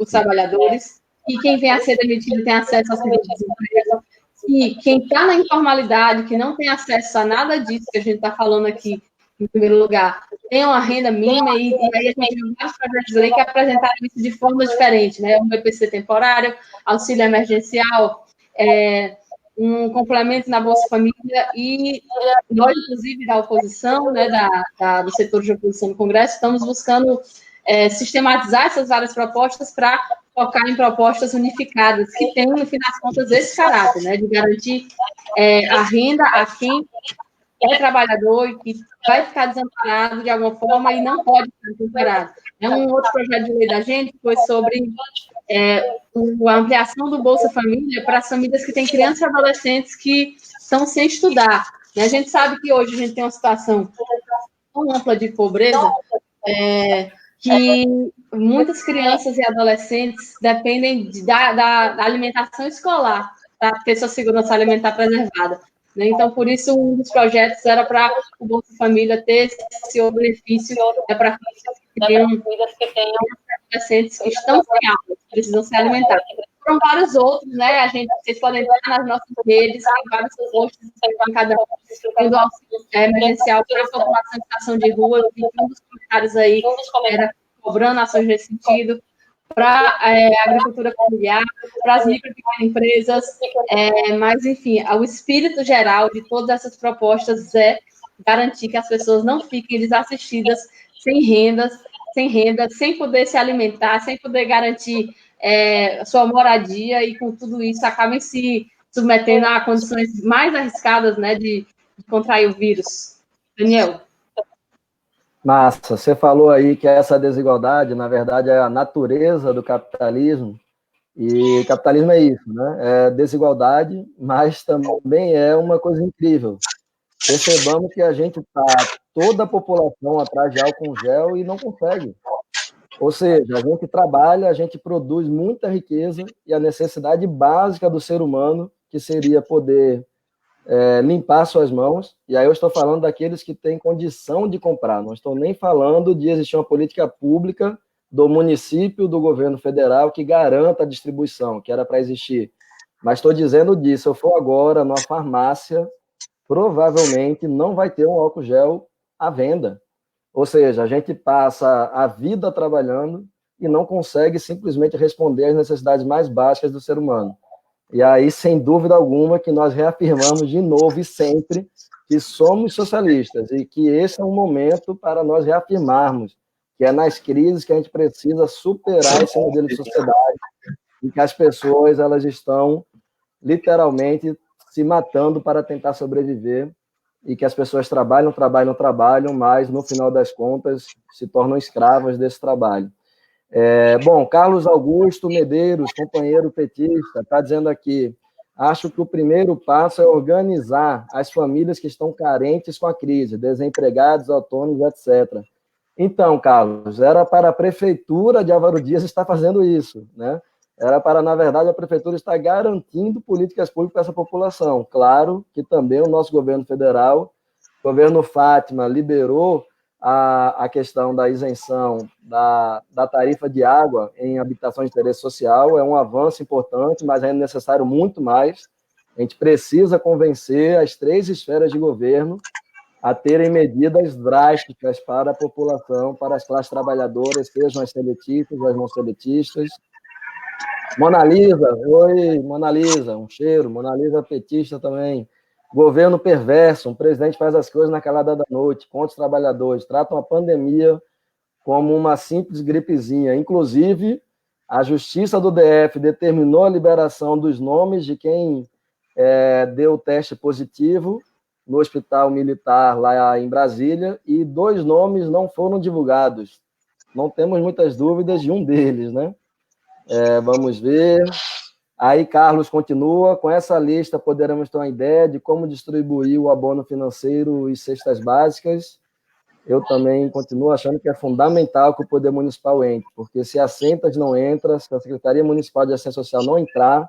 os trabalhadores, e quem vem a ser demitido tem acesso ao seguro-desemprego, e quem está na informalidade, que não tem acesso a nada disso que a gente está falando aqui, em primeiro lugar, tem uma renda mínima, e aí a gente tem vários projetos de lei que apresentaram isso de formas diferentes, né? Um BPC temporário, auxílio emergencial, um complemento na Bolsa Família, e nós, inclusive, da oposição, né, do setor de oposição no Congresso, estamos buscando sistematizar essas várias propostas para focar em propostas unificadas, que tenham, no fim das contas, esse caráter, né, de garantir a renda a quem é trabalhador e que vai ficar desamparado de alguma forma e não pode ficar desamparado. Um outro projeto de lei da gente foi sobre a ampliação do Bolsa Família para as famílias que têm crianças e adolescentes que estão sem estudar. A gente sabe que hoje a gente tem uma situação tão ampla de pobreza que muitas crianças e adolescentes dependem da alimentação escolar para ter sua segurança alimentar preservada. Então, por isso, um dos projetos era para o Bolsa Família ter esse benefício para famílias que tenham adolescentes que estão sem aula, que precisam se alimentar. Foram vários outros, né? Vocês podem ver nas nossas redes, tem vários posts em cada um do auxílio emergencial para a população em situação de rua. Eu vi um dos comentários aí era cobrando ações nesse sentido, para a agricultura familiar, para as micro e pequenas empresas, mas, enfim, o espírito geral de todas essas propostas é garantir que as pessoas não fiquem desassistidas, sem renda, sem poder se alimentar, sem poder garantir sua moradia, e com tudo isso acabem se submetendo a condições mais arriscadas, né, de contrair o vírus. Daniel. Massa, você falou aí que essa desigualdade, na verdade, é a natureza do capitalismo, e capitalismo é isso, né? É desigualdade, mas também é uma coisa incrível. Percebamos que a gente está, toda a população atrás de álcool gel e não consegue. Ou seja, a gente trabalha, a gente produz muita riqueza, e a necessidade básica do ser humano, que seria poder limpar suas mãos, e aí eu estou falando daqueles que têm condição de comprar, não estou nem falando de existir uma política pública do município, do governo federal, que garanta a distribuição, que era para existir. Mas estou dizendo disso, se eu for agora numa farmácia, provavelmente não vai ter um álcool gel à venda. Ou seja, a gente passa a vida trabalhando e não consegue simplesmente responder às necessidades mais básicas do ser humano. E aí, sem dúvida alguma, que nós reafirmamos de novo e sempre que somos socialistas e que esse é um momento para nós reafirmarmos que é nas crises que a gente precisa superar esse modelo de sociedade e que as pessoas elas estão literalmente se matando para tentar sobreviver, e que as pessoas trabalham, mas no final das contas se tornam escravas desse trabalho. Bom, Carlos Augusto Medeiros, companheiro petista, está dizendo aqui: acho que o primeiro passo é organizar as famílias que estão carentes com a crise, desempregados, autônomos, etc. Então, Carlos, era para a Prefeitura de Álvaro Dias estar fazendo isso, né? Era para, na verdade, a Prefeitura estar garantindo políticas públicas para essa população. Claro que também o nosso governo federal, o governo Fátima, liberou a questão da isenção da tarifa de água em habitações de interesse social. É um avanço importante, mas é necessário muito mais. A gente precisa convencer as 3 esferas de governo a terem medidas drásticas para a população, para as classes trabalhadoras, sejam as seletistas ou as não seletistas. Mona Lisa, oi, Mona Lisa, um cheiro. Mona Lisa petista também. Governo perverso, um presidente faz as coisas na calada da noite, contra os trabalhadores, tratam a pandemia como uma simples gripezinha. Inclusive, a Justiça do DF determinou a liberação dos nomes de quem deu o teste positivo no Hospital Militar lá em Brasília, e 2 nomes não foram divulgados. Não temos muitas dúvidas de um deles, né? Vamos ver. Aí Carlos continua: com essa lista poderemos ter uma ideia de como distribuir o abono financeiro e cestas básicas. Eu também continuo achando que é fundamental que o Poder Municipal entre, porque se a Centas não entra, se a Secretaria Municipal de Assistência Social não entrar,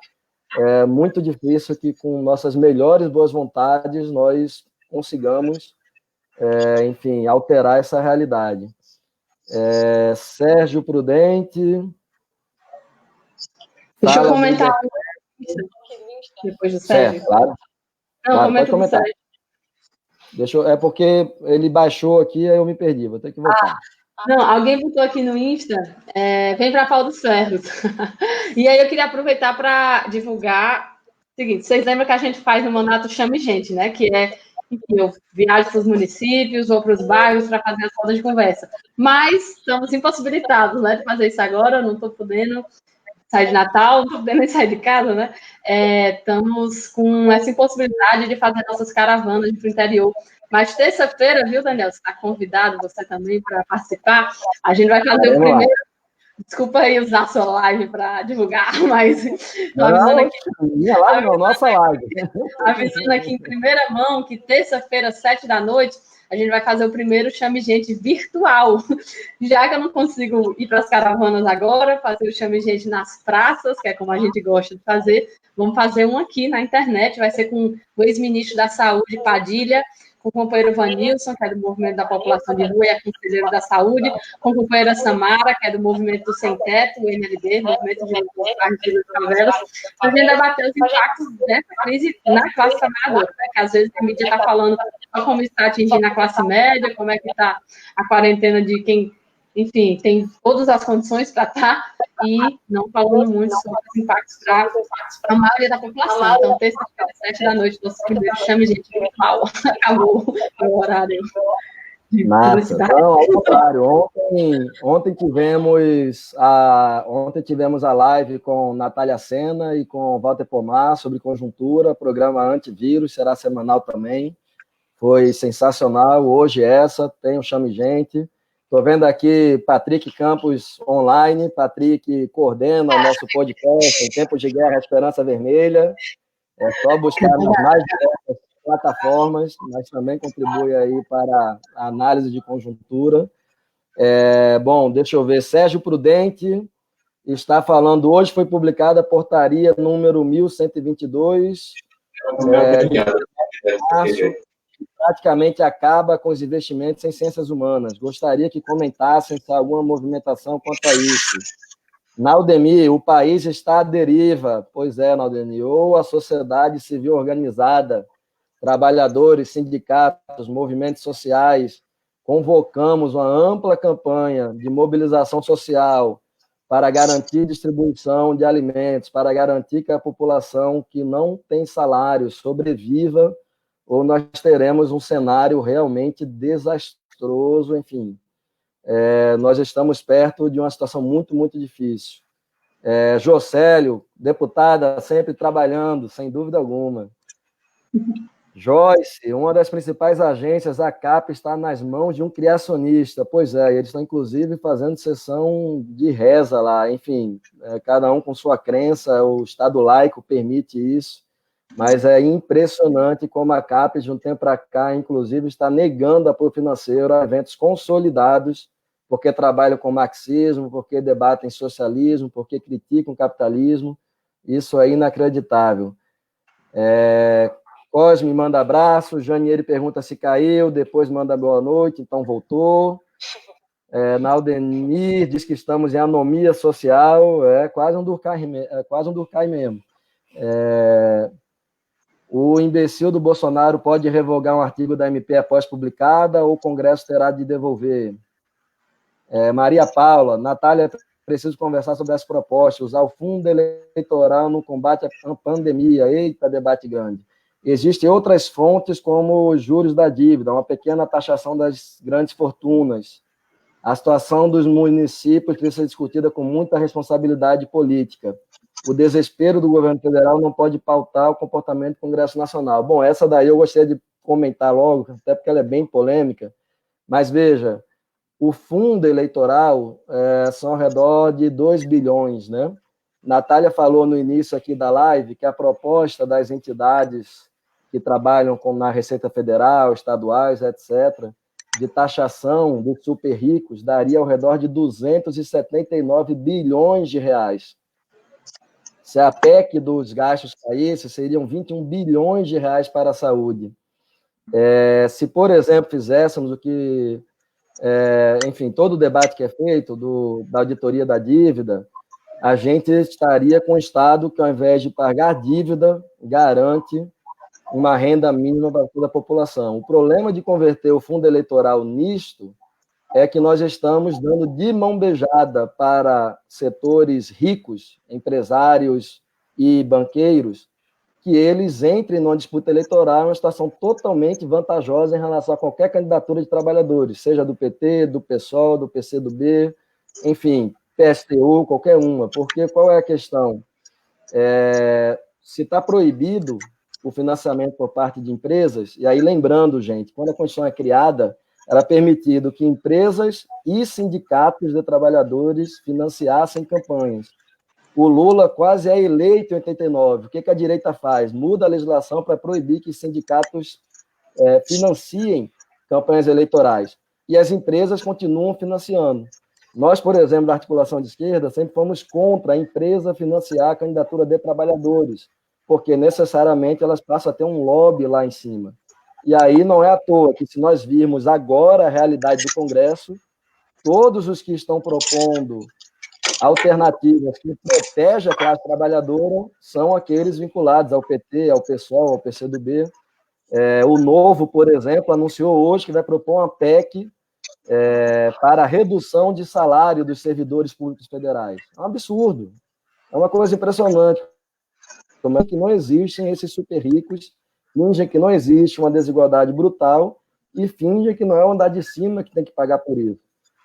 é muito difícil que com nossas melhores boas vontades nós consigamos, enfim, alterar essa realidade. Sérgio Prudente... Deixa eu comentar depois do Sérgio. Claro. Não, claro, comenta do Sérgio. É porque ele baixou aqui, aí eu me perdi, vou ter que voltar. Não, alguém botou aqui no Insta, vem para a Pau dos Ferros. E aí eu queria aproveitar para divulgar o seguinte: vocês lembram que a gente faz no Mandato Chame Gente, né? Que enfim, eu viajo para os municípios ou para os bairros para fazer as rodas de conversa. Mas estamos impossibilitados, né, de fazer isso agora, não estou podendo sair de Natal, não estou podendo sair de casa, né? Estamos com essa impossibilidade de fazer nossas caravanas para o interior. Mas terça-feira, viu, Daniel? Você está convidado, você também, para participar. A gente vai fazer o primeiro. Desculpa aí usar a sua live para divulgar, mas avisando aqui. Minha live não, nossa live. Avisando aqui em primeira mão que terça-feira, 19h, a gente vai fazer o primeiro Chame Gente virtual. Já que eu não consigo ir para as caravanas agora, fazer o Chame Gente nas praças, que é como a gente gosta de fazer, vamos fazer um aqui na internet. Vai ser com o ex-ministro da Saúde, Padilha, com o companheiro Vanilson, que é do Movimento da População de Rua e é conselheiro da Saúde, com a companheira Samara, que é do Movimento do Sem Teto, o MLB, Movimento de Favelas, para a gente debater os impactos dessa crise na classe trabalhadora, né? Que às vezes a mídia está falando como está atingindo a classe média, como é que está a quarentena de quem enfim, tem todas as condições para estar e não falando muito sobre os impactos para a maioria da população. Então, terça-feira, 7 da noite, nosso primeiro chame, gente, mal, acabou o horário de publicidade. Não, ao contrário, ontem tivemos a live com Natália Sena e com Walter Pomar sobre conjuntura, programa antivírus, será semanal também. Foi sensacional. Hoje tem o Chame Gente. Estou vendo aqui Patrick Campos online. Patrick coordena o nosso podcast em Tempos de Guerra, Esperança Vermelha. É só buscar nas mais diversas plataformas, mas também contribui aí para a análise de conjuntura. Bom, deixa eu ver. Sérgio Prudente está falando, hoje foi publicada a portaria número 1122, que praticamente acaba com os investimentos em ciências humanas. Gostaria que comentassem se há alguma movimentação quanto a isso. Naudemir, o país está à deriva. Pois é, Naudemir, ou a sociedade civil organizada, trabalhadores, sindicatos, movimentos sociais, convocamos uma ampla campanha de mobilização social para garantir distribuição de alimentos, para garantir que a população que não tem salário sobreviva, ou nós teremos um cenário realmente desastroso, enfim. Nós estamos perto de uma situação muito, muito difícil. Jocélio, deputada, sempre trabalhando, sem dúvida alguma. Joyce, uma das principais agências, a CAP, está nas mãos de um criacionista. Pois é, eles estão, inclusive, fazendo sessão de reza lá. Enfim, cada um com sua crença, o Estado laico permite isso, mas é impressionante como a CAP, de um tempo para cá, inclusive, está negando apoio financeiro a eventos consolidados, porque trabalham com marxismo, porque debatem socialismo, porque criticam o capitalismo. Isso é inacreditável. Cosme manda abraço, Janiele pergunta se caiu, depois manda boa noite, então voltou. Naudemir diz que estamos em anomia social, quase um Durkheim mesmo. O imbecil do Bolsonaro pode revogar um artigo da MP após publicada ou o Congresso terá de devolver? Maria Paula, Natália, preciso conversar sobre as propostas, usar o fundo eleitoral no combate à pandemia. Eita, debate grande. Existem outras fontes, como os juros da dívida, uma pequena taxação das grandes fortunas. A situação dos municípios precisa ser discutida com muita responsabilidade política. O desespero do governo federal não pode pautar o comportamento do Congresso Nacional. Bom, essa daí eu gostaria de comentar logo, até porque ela é bem polêmica, mas veja, o fundo eleitoral são ao redor de 2 bilhões, né? Natália falou no início aqui da live que a proposta das entidades que trabalham na Receita Federal, estaduais, etc., de taxação dos super ricos daria ao redor de 279 bilhões de reais. Se a PEC dos gastos caísse, seriam 21 bilhões de reais para a saúde. Se, por exemplo, fizéssemos o que... enfim, todo o debate que é feito da auditoria da dívida, a gente estaria com o Estado que, ao invés de pagar dívida, garante uma renda mínima para toda a população. O problema de converter o fundo eleitoral nisto é que nós estamos dando de mão beijada para setores ricos, empresários e banqueiros, que eles entrem numa disputa eleitoral, uma situação totalmente vantajosa em relação a qualquer candidatura de trabalhadores, seja do PT, do PSOL, do PCdoB, enfim, PSTU, qualquer uma. Porque qual é a questão? Se está proibido o financiamento por parte de empresas, e aí lembrando, gente, quando a Constituição é criada, era permitido que empresas e sindicatos de trabalhadores financiassem campanhas. O Lula quase é eleito em 89. O que a direita faz? Muda a legislação para proibir que sindicatos financiem campanhas eleitorais. E as empresas continuam financiando. Nós, por exemplo, da articulação de esquerda, sempre fomos contra a empresa financiar a candidatura de trabalhadores, porque necessariamente elas passam a ter um lobby lá em cima. E aí não é à toa que, se nós virmos agora a realidade do Congresso, todos os que estão propondo alternativas que protegem a classe trabalhadora são aqueles vinculados ao PT, ao PSOL, ao PCdoB. O Novo, por exemplo, anunciou hoje que vai propor uma PEC para a redução de salário dos servidores públicos federais. É um absurdo. É uma coisa impressionante. Como é que não existem esses super ricos, fingem que não existe uma desigualdade brutal e fingem que não é o andar de cima que tem que pagar por isso.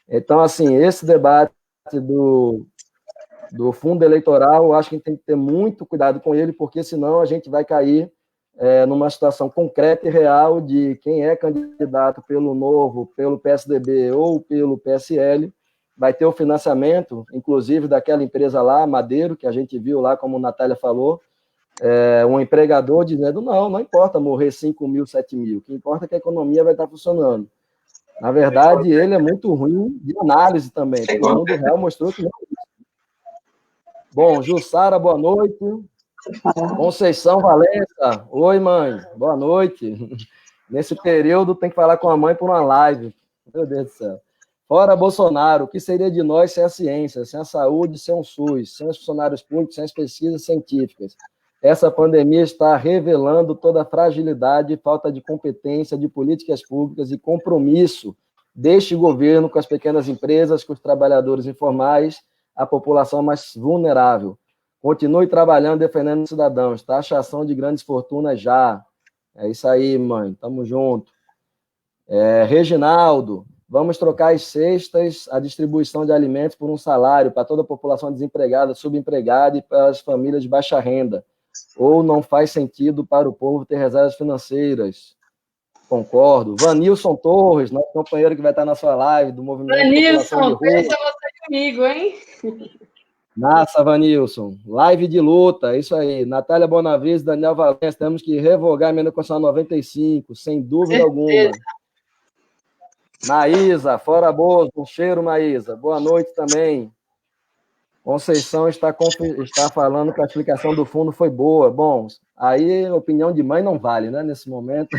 Então, assim, esse debate do fundo eleitoral, eu acho que a gente tem que ter muito cuidado com ele, porque senão a gente vai cair numa situação concreta e real de quem é candidato pelo Novo, pelo PSDB ou pelo PSL, vai ter o financiamento, inclusive daquela empresa lá, Madeiro, que a gente viu lá, como a Natália falou, um empregador dizendo, não importa morrer 5 mil, 7 mil, o que importa é que a economia vai estar funcionando. Na verdade, ele é muito ruim de análise também, porque o mundo real mostrou que não é isso. Bom, Jussara, boa noite. Conceição Valença, oi, mãe, boa noite. Nesse período tem que falar com a mãe por uma live. Meu Deus do céu. Fora Bolsonaro, o que seria de nós sem a ciência, sem a saúde, sem o SUS, sem os funcionários públicos, sem as pesquisas científicas? Essa pandemia está revelando toda a fragilidade e falta de competência de políticas públicas e compromisso deste governo com as pequenas empresas, com os trabalhadores informais, a população mais vulnerável. Continue trabalhando, defendendo os cidadãos. Taxação de grandes fortunas já. É isso aí, mãe. Tamo junto. Reginaldo, vamos trocar as cestas, a distribuição de alimentos por um salário para toda a população desempregada, subempregada e para as famílias de baixa renda. Ou não faz sentido para o povo ter reservas financeiras. Concordo. Vanilson Torres, nosso companheiro que vai estar na sua live do Movimento Vanilson, População de Rua. Pensa você comigo, hein? Massa, Vanilson. Live de luta, isso aí. Natália Bonavides, Daniel Valença, temos que revogar a emenda constitucional 95, sem dúvida alguma. Maísa, fora Bozo, um cheiro, Maísa. Boa noite também. Conceição está falando que a explicação do fundo foi boa. Bom, aí a opinião de mãe não vale, né, nesse momento.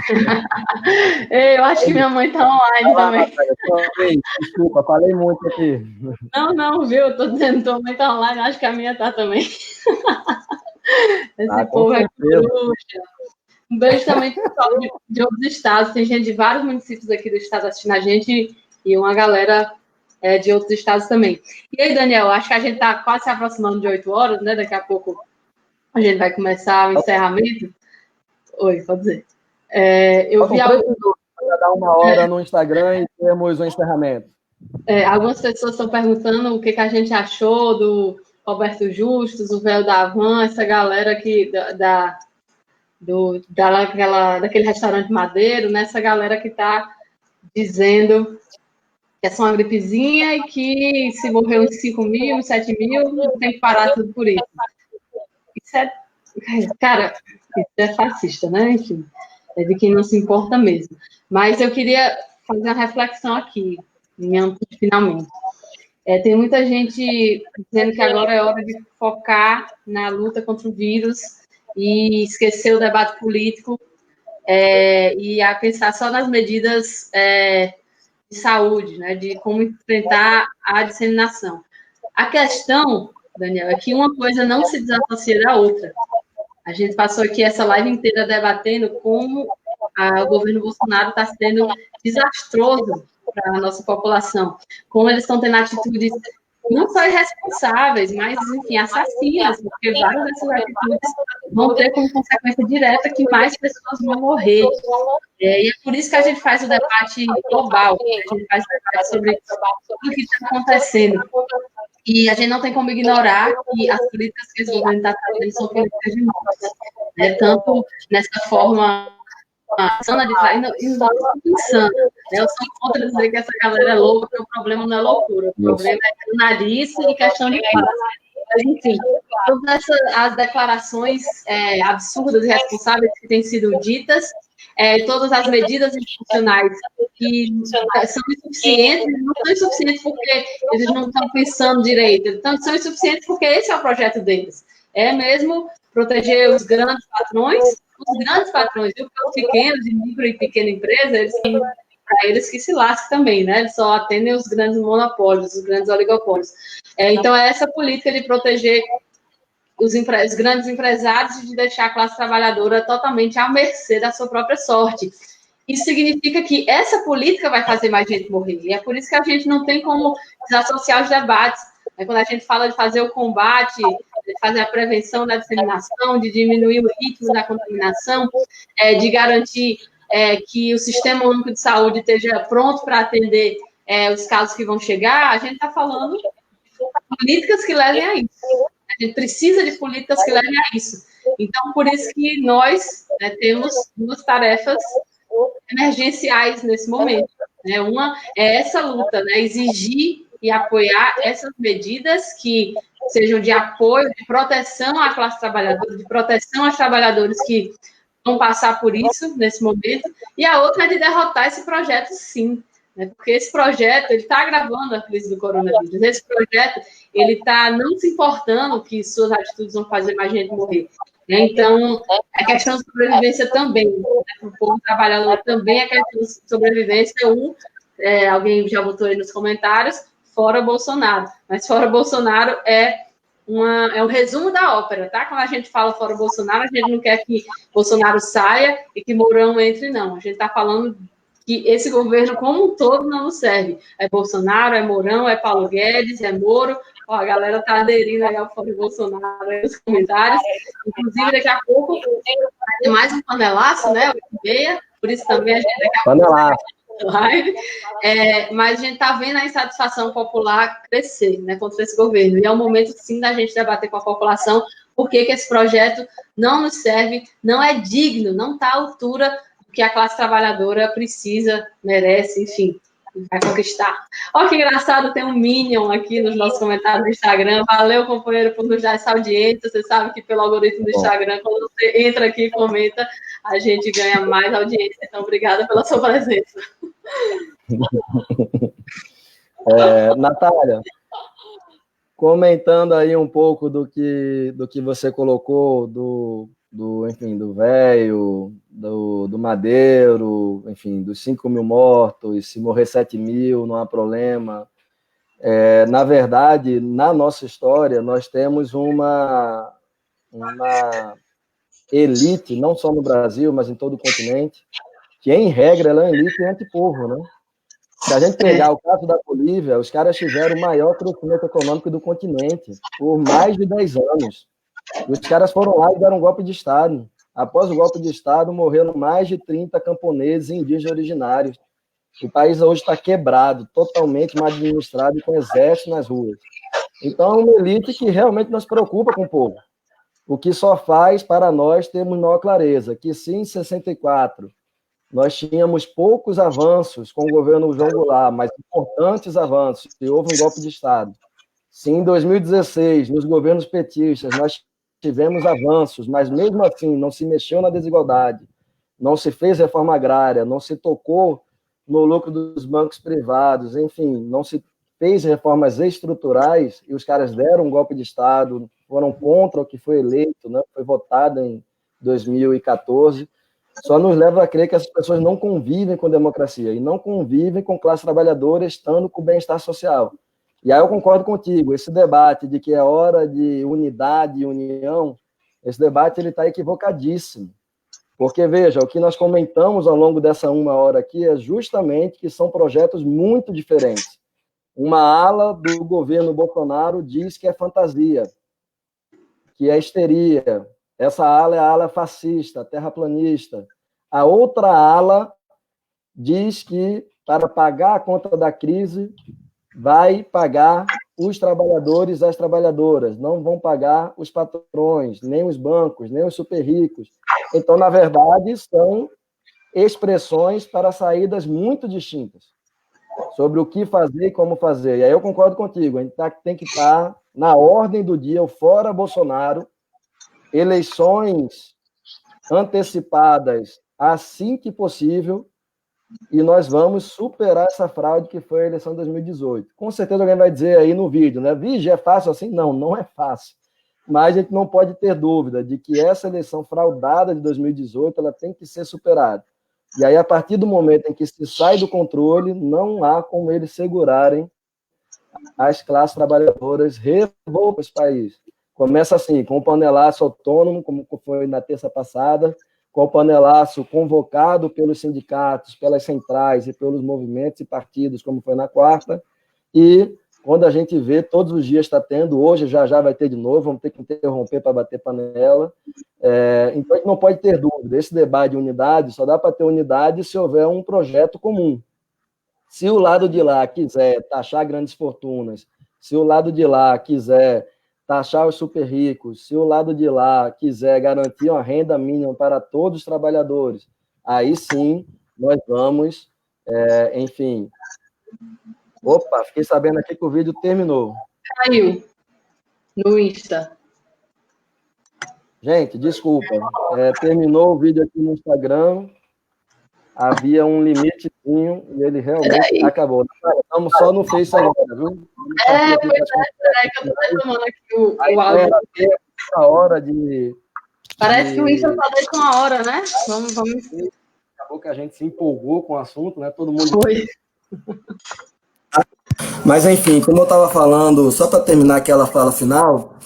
Eu acho que minha mãe está online também. Desculpa, falei muito aqui. Não, viu? Estou dizendo que tua mãe está online, acho que a minha está também. Esse povo é bruxa. Um beijo também para o pessoal de outros estados. Tem gente de vários municípios aqui do estado assistindo a gente e uma galera de outros estados também. E aí, Daniel, acho que a gente está quase se aproximando de 8 horas, né? Daqui a pouco a gente vai começar o encerramento. Oi, pode dizer. Eu vi para dar 1 hora no Instagram e temos o encerramento. Algumas pessoas estão perguntando o que a gente achou do Roberto Justus, o Véu da Havan, essa galera aqui daquele restaurante Madeiro, né? Essa galera que está dizendo que é só uma gripezinha e que se morreu uns 5 mil, 7 mil, tem que parar tudo por isso. Isso cara, isso é fascista, né? Enfim, é de quem não se importa mesmo. Mas eu queria fazer uma reflexão aqui, finalmente. Tem muita gente dizendo que agora é hora de focar na luta contra o vírus e esquecer o debate político e a pensar só nas medidas de saúde, né, de como enfrentar a disseminação. A questão, Daniel, é que uma coisa não se desassocia da outra. A gente passou aqui essa live inteira debatendo como o governo Bolsonaro está sendo desastroso para a nossa população, como eles estão tendo atitudes não só irresponsáveis, mas, enfim, assassinas, porque várias dessas atitudes vão ter como consequência direta que mais pessoas vão morrer. E é por isso que a gente faz o debate global, a gente faz o debate sobre tudo o que está acontecendo. E a gente não tem como ignorar que as políticas que esse governo está fazendo são políticas de morte. Tanto nessa forma insana de insana. Eu sou contra dizer que essa galera é louca, porque o problema não é loucura, o problema é nariz e questão de classe. Mas, enfim, todas as declarações absurdas e irresponsáveis que têm sido ditas, todas as medidas institucionais que são insuficientes, não são insuficientes porque eles não estão pensando direito, são insuficientes porque esse é o projeto deles. É mesmo proteger os grandes patrões, viu? Porque os pequenos, de micro e pequena empresa, para eles que se lascam também, né? Eles só atendem os grandes monopólios, os grandes oligopólios. Então, é essa política de proteger os grandes empresários e de deixar a classe trabalhadora totalmente à mercê da sua própria sorte. isso significa que essa política vai fazer mais gente morrer. E é por isso que a gente não tem como desassociar os debates. Quando a gente fala de fazer o combate, de fazer a prevenção da disseminação, de diminuir o ritmo da contaminação, de garantir que o Sistema Único de Saúde esteja pronto para atender os casos que vão chegar, a gente está falando de políticas que levem a isso. A gente precisa de políticas que levem a isso. Então, por isso que nós temos duas tarefas emergenciais nesse momento. Uma é essa luta, exigir e apoiar essas medidas que sejam de apoio, de proteção à classe trabalhadora, de proteção aos trabalhadores que vão passar por isso nesse momento, e a outra é de derrotar esse projeto, sim, porque esse projeto ele está agravando a crise do coronavírus. Esse projeto ele está não se importando que suas atitudes vão fazer mais gente morrer. Então, a questão de sobrevivência também, para o povo trabalhador também a questão de sobrevivência. Alguém já botou aí nos comentários, fora Bolsonaro. Mas fora Bolsonaro é um resumo da ópera, tá? Quando a gente fala fora Bolsonaro, a gente não quer que Bolsonaro saia e que Mourão entre, não. A gente está falando que esse governo como um todo não nos serve. É Bolsonaro, é Mourão, é Paulo Guedes, é Moro. Ó, a galera está aderindo aí ao fora Bolsonaro aí nos comentários. Inclusive, daqui a pouco vai ter mais um panelaço, 8h30, por isso também a gente daqui a panelaço. Live, mas a gente está vendo a insatisfação popular crescer contra esse governo, e é o momento, sim, da gente debater com a população por que esse projeto não nos serve, não é digno, não está à altura do que a classe trabalhadora precisa, merece, enfim, vai conquistar. Olha que engraçado, tem um Minion aqui nos nossos comentários do Instagram. Valeu, companheiro, por nos dar essa audiência. Você sabe que pelo algoritmo do Instagram, quando você entra aqui e comenta, a gente ganha mais audiência. Então, obrigada pela sua presença. Natália, comentando aí um pouco do que você colocou, enfim, do velho, do Madeiro, enfim, dos 5.000 mortos, se morrer 7.000, não há problema. Na verdade, na nossa história, nós temos uma elite, não só no Brasil, mas em todo o continente, que, em regra, ela é uma elite antipovo, né? Se a gente pegar o caso da Bolívia, os caras tiveram o maior crescimento econômico do continente por mais de 10 anos. E os caras foram lá e deram um golpe de Estado. Após o golpe de Estado, morreram mais de 30 camponeses e indígenas originários. O país hoje está quebrado, totalmente mal administrado e com exército nas ruas. Então, é uma elite que realmente não se preocupa com o povo. O que só faz para nós termos maior clareza, que se em 64 nós tínhamos poucos avanços com o governo João Goulart, mas importantes avanços, e houve um golpe de Estado. Se em 2016, nos governos petistas, nós tivemos avanços, mas mesmo assim não se mexeu na desigualdade, não se fez reforma agrária, não se tocou no lucro dos bancos privados, enfim, não se fez reformas estruturais, e os caras deram um golpe de Estado, foram contra o que foi eleito, né? Foi votado em 2014, só nos leva a crer que essas pessoas não convivem com democracia e não convivem com classe trabalhadora estando com o bem-estar social. E aí eu concordo contigo, esse debate de que é hora de unidade e união, esse debate está equivocadíssimo. Porque, veja, o que nós comentamos ao longo dessa 1 hora aqui é justamente que são projetos muito diferentes. Uma ala do governo Bolsonaro diz que é fantasia, que é histeria. Essa ala é a ala fascista, terraplanista. A outra ala diz que, para pagar a conta da crise, vai pagar os trabalhadores e as trabalhadoras, não vão pagar os patrões, nem os bancos, nem os super ricos. Então, na verdade, são expressões para saídas muito distintas sobre o que fazer e como fazer. E aí eu concordo contigo, a gente tem que estar na ordem do dia, o fora Bolsonaro, eleições antecipadas assim que possível, e nós vamos superar essa fraude que foi a eleição de 2018. Com certeza alguém vai dizer aí no vídeo, né? Vige, é fácil assim? Não, não é fácil. Mas a gente não pode ter dúvida de que essa eleição fraudada de 2018 ela tem que ser superada. E aí, a partir do momento em que se sai do controle, não há como eles segurarem as classes trabalhadoras revoltas do país. Começa assim, com o panelaço autônomo, como foi na terça passada, com o panelaço convocado pelos sindicatos, pelas centrais e pelos movimentos e partidos, como foi na quarta, e quando a gente vê, todos os dias está tendo, hoje já vai ter de novo, vamos ter que interromper para bater panela. Então, a gente não pode ter dúvida, esse debate de unidade só dá para ter unidade se houver um projeto comum. Se o lado de lá quiser taxar grandes fortunas, se o lado de lá quiser taxar os super ricos, se o lado de lá quiser garantir uma renda mínima para todos os trabalhadores, aí sim nós vamos, enfim... Opa, fiquei sabendo aqui que o vídeo terminou. Caiu no Insta. Gente, desculpa. Terminou o vídeo aqui no Instagram. Havia um limitezinho e ele realmente acabou. Estamos só no Face agora, viu? Peraí que eu estou retomando aqui o áudio. A hora de... Parece que o Insta só deixa uma hora, né? Vamos. Acabou que a gente se empolgou com o assunto, né? Todo mundo... Foi. Mas, enfim, como eu estava falando, só para terminar aquela fala final,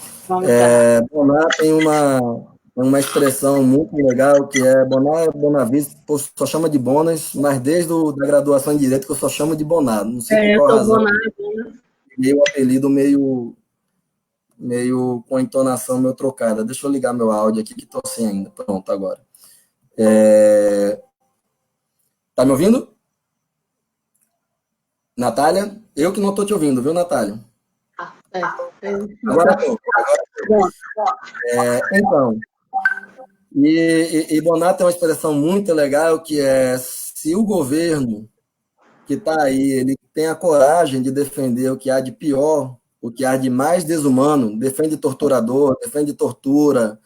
Bonar tem uma expressão muito legal, que é Bonar, Bonavista, só chama de Bonas, mas desde a graduação em Direito que eu só chamo de Bonar. Não sei por qual razão. Meio um apelido meio com a entonação meio trocada. Deixa eu ligar meu áudio aqui, que estou sem ainda. Pronto, agora. Tá me ouvindo? Natália? Eu que não estou te ouvindo, viu, Natália? Agora estou. Então, e Bonar tem uma expressão muito legal, que é: se o governo que está aí, ele tem a coragem de defender o que há de pior, o que há de mais desumano, defende torturador, defende tortura,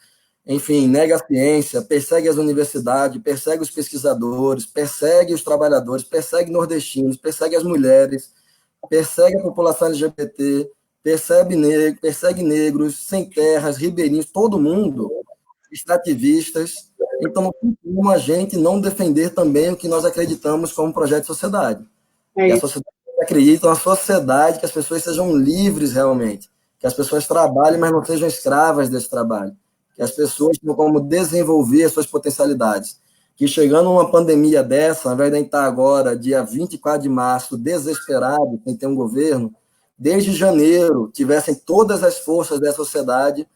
enfim, nega a ciência, persegue as universidades, persegue os pesquisadores, persegue os trabalhadores, persegue nordestinos, persegue as mulheres, persegue a população LGBT, persegue negros, sem terras, ribeirinhos, todo mundo, extrativistas. Então, não tem como a gente não defender também o que nós acreditamos como projeto de sociedade. E a sociedade acredita na sociedade que as pessoas sejam livres realmente, que as pessoas trabalhem, mas não sejam escravas desse trabalho, que as pessoas tenham como desenvolver as suas potencialidades. Que chegando uma pandemia dessa, ao invés de estar agora, dia 24 de março, desesperado, sem ter um governo, desde janeiro, tivessem todas as forças da sociedade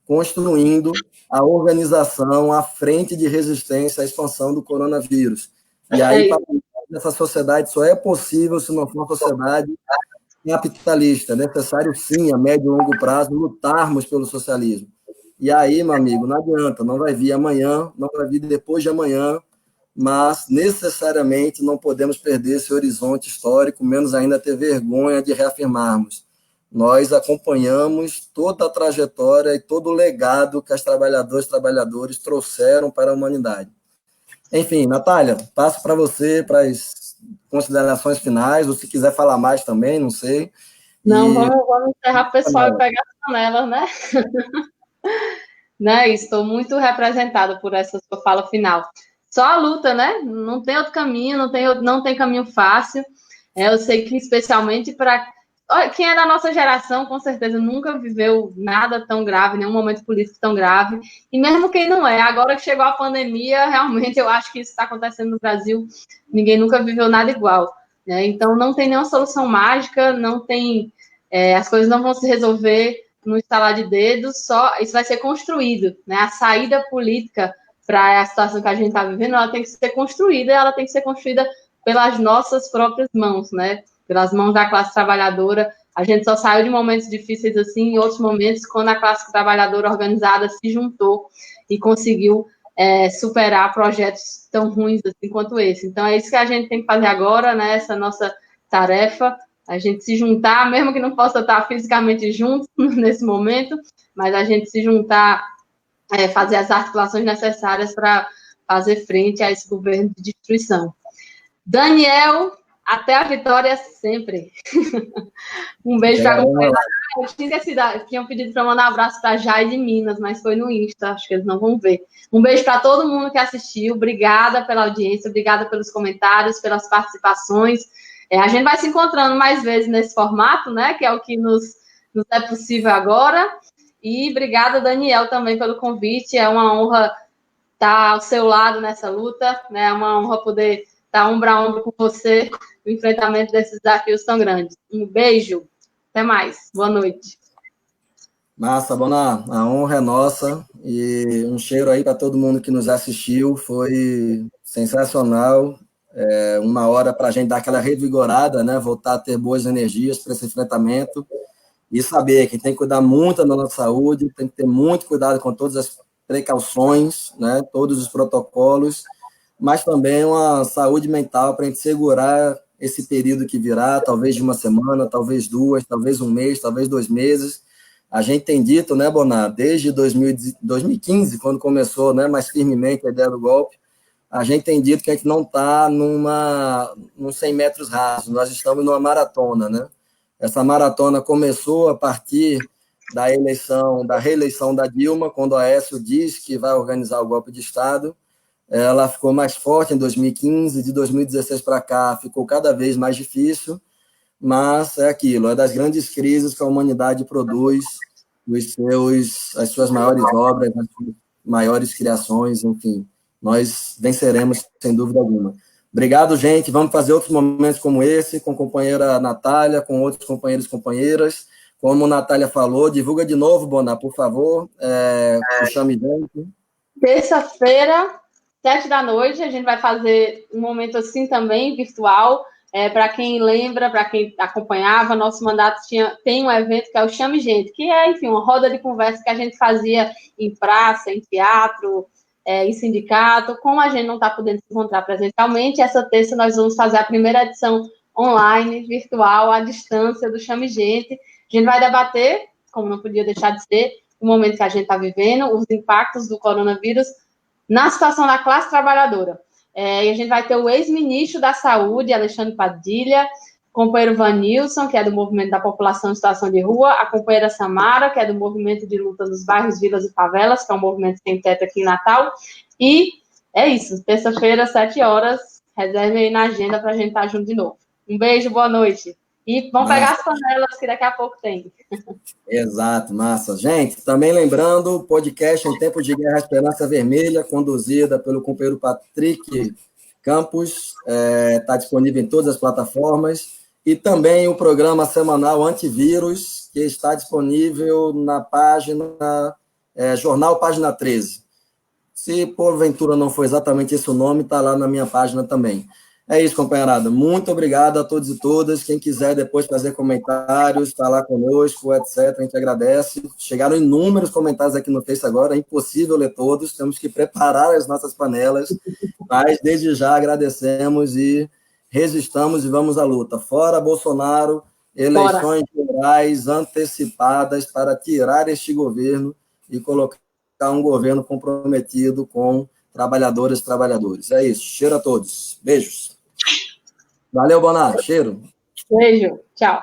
construindo a organização, a frente de resistência à expansão do coronavírus. E aí, essa sociedade só é possível se não for uma sociedade capitalista. É necessário, sim, a médio e longo prazo, lutarmos pelo socialismo. E aí, meu amigo, não adianta, não vai vir amanhã, não vai vir depois de amanhã, mas necessariamente não podemos perder esse horizonte histórico, menos ainda ter vergonha de reafirmarmos. Nós acompanhamos toda a trajetória e todo o legado que as trabalhadoras e trabalhadores trouxeram para a humanidade. Enfim, Natália, passo para você, para as considerações finais, ou se quiser falar mais também, não sei. Não, vamos encerrar o pessoal e pegar as panelas, né? Né? Estou muito representada por essa sua fala final. Só a luta, né? Não tem outro caminho, não tem caminho fácil. Eu sei que, especialmente para quem é da nossa geração, com certeza nunca viveu nada tão grave, nenhum momento político tão grave. E mesmo quem não é, agora que chegou a pandemia, realmente eu acho que isso está acontecendo no Brasil. Ninguém nunca viveu nada igual, né? Então, não tem nenhuma solução mágica, não tem... as coisas não vão se resolver no estalar de dedos, só isso vai ser construído, né? A saída política para a situação que a gente está vivendo, ela tem que ser construída, ela tem que ser construída pelas nossas próprias mãos, né? Pelas mãos da classe trabalhadora. A gente só saiu de momentos difíceis assim, em outros momentos, quando a classe trabalhadora organizada se juntou e conseguiu superar projetos tão ruins assim quanto esse. Então, é isso que a gente tem que fazer agora, né? Essa nossa tarefa, a gente se juntar, mesmo que não possa estar fisicamente juntos nesse momento, mas a gente se juntar, fazer as articulações necessárias para fazer frente a esse governo de destruição. Daniel, até a vitória sempre. Um beijo para a companheira. Eu tinha esquecido, tinham pedido para mandar um abraço para a Jai de Minas, mas foi no Insta, acho que eles não vão ver. Um beijo para todo mundo que assistiu, obrigada pela audiência, obrigada pelos comentários, pelas participações. A gente vai se encontrando mais vezes nesse formato, né, que é o que nos é possível agora. E obrigada, Daniel, também pelo convite. É uma honra estar ao seu lado nessa luta, né? É uma honra poder estar ombro a ombro com você no enfrentamento desses desafios tão grandes. Um beijo, até mais, boa noite. Massa, Boná, a honra é nossa e um cheiro aí para todo mundo que nos assistiu, foi sensacional, uma hora para a gente dar aquela revigorada, né, voltar a ter boas energias para esse enfrentamento e saber que tem que cuidar muito da nossa saúde, tem que ter muito cuidado com todas as precauções, né, todos os protocolos, mas também uma saúde mental para a gente segurar esse período que virá, talvez de uma semana, talvez duas, talvez um mês, talvez 2 meses. A gente tem dito, né, Boná, desde 2015, quando começou, né, mais firmemente a ideia do golpe, a gente tem dito que a gente não está num 100 metros rasos, nós estamos numa maratona, né? Essa maratona começou a partir da reeleição da Dilma, quando a Aécio diz que vai organizar o golpe de Estado. Ela ficou mais forte em 2015, de 2016 para cá ficou cada vez mais difícil, mas é aquilo, é das grandes crises que a humanidade produz as suas maiores obras, as suas maiores criações, enfim, nós venceremos sem dúvida alguma. Obrigado, gente, vamos fazer outros momentos como esse, com a companheira Natália, com outros companheiros e companheiras, como a Natália falou, divulga de novo, Boná, por favor, o Chame Gente. Terça-feira, 7 da noite, a gente vai fazer um momento assim também, virtual. Para quem lembra, para quem acompanhava, nosso mandato tem um evento que é o Chame Gente, que é, enfim, uma roda de conversa que a gente fazia em praça, em teatro, em sindicato. Como a gente não está podendo se encontrar presencialmente, essa terça nós vamos fazer a primeira edição online, virtual, à distância do Chame Gente. A gente vai debater, como não podia deixar de ser, o momento que a gente está vivendo, os impactos do coronavírus na situação da classe trabalhadora. E a gente vai ter o ex-ministro da Saúde, Alexandre Padilha, o companheiro Vanilson, que é do Movimento da População em Situação de Rua, a companheira Samara, que é do Movimento de Luta nos Bairros, Vilas e Favelas, que é um movimento sem teto aqui em Natal. E é isso, terça-feira, 7 horas, reserve aí na agenda para a gente estar junto de novo. Um beijo, boa noite. E vamos pegar as panelas, que daqui a pouco tem. Exato, massa. Gente, também lembrando, o podcast Em Tempo de Guerra Esperança Vermelha, conduzida pelo companheiro Patrick Campos, está disponível em todas as plataformas, e também o programa semanal Antivírus, que está disponível na página Jornal Página 13. Se porventura não for exatamente esse o nome, está lá na minha página também. É isso, companheirada. Muito obrigado a todos e todas. Quem quiser depois fazer comentários, está lá conosco, etc., a gente agradece. Chegaram inúmeros comentários aqui no Face agora, é impossível ler todos, temos que preparar as nossas panelas, mas desde já agradecemos e resistamos e vamos à luta. Fora Bolsonaro, eleições gerais antecipadas para tirar este governo e colocar um governo comprometido com trabalhadoras e trabalhadores. É isso. Cheiro a todos. Beijos. Valeu, Boná. Cheiro. Beijo. Tchau.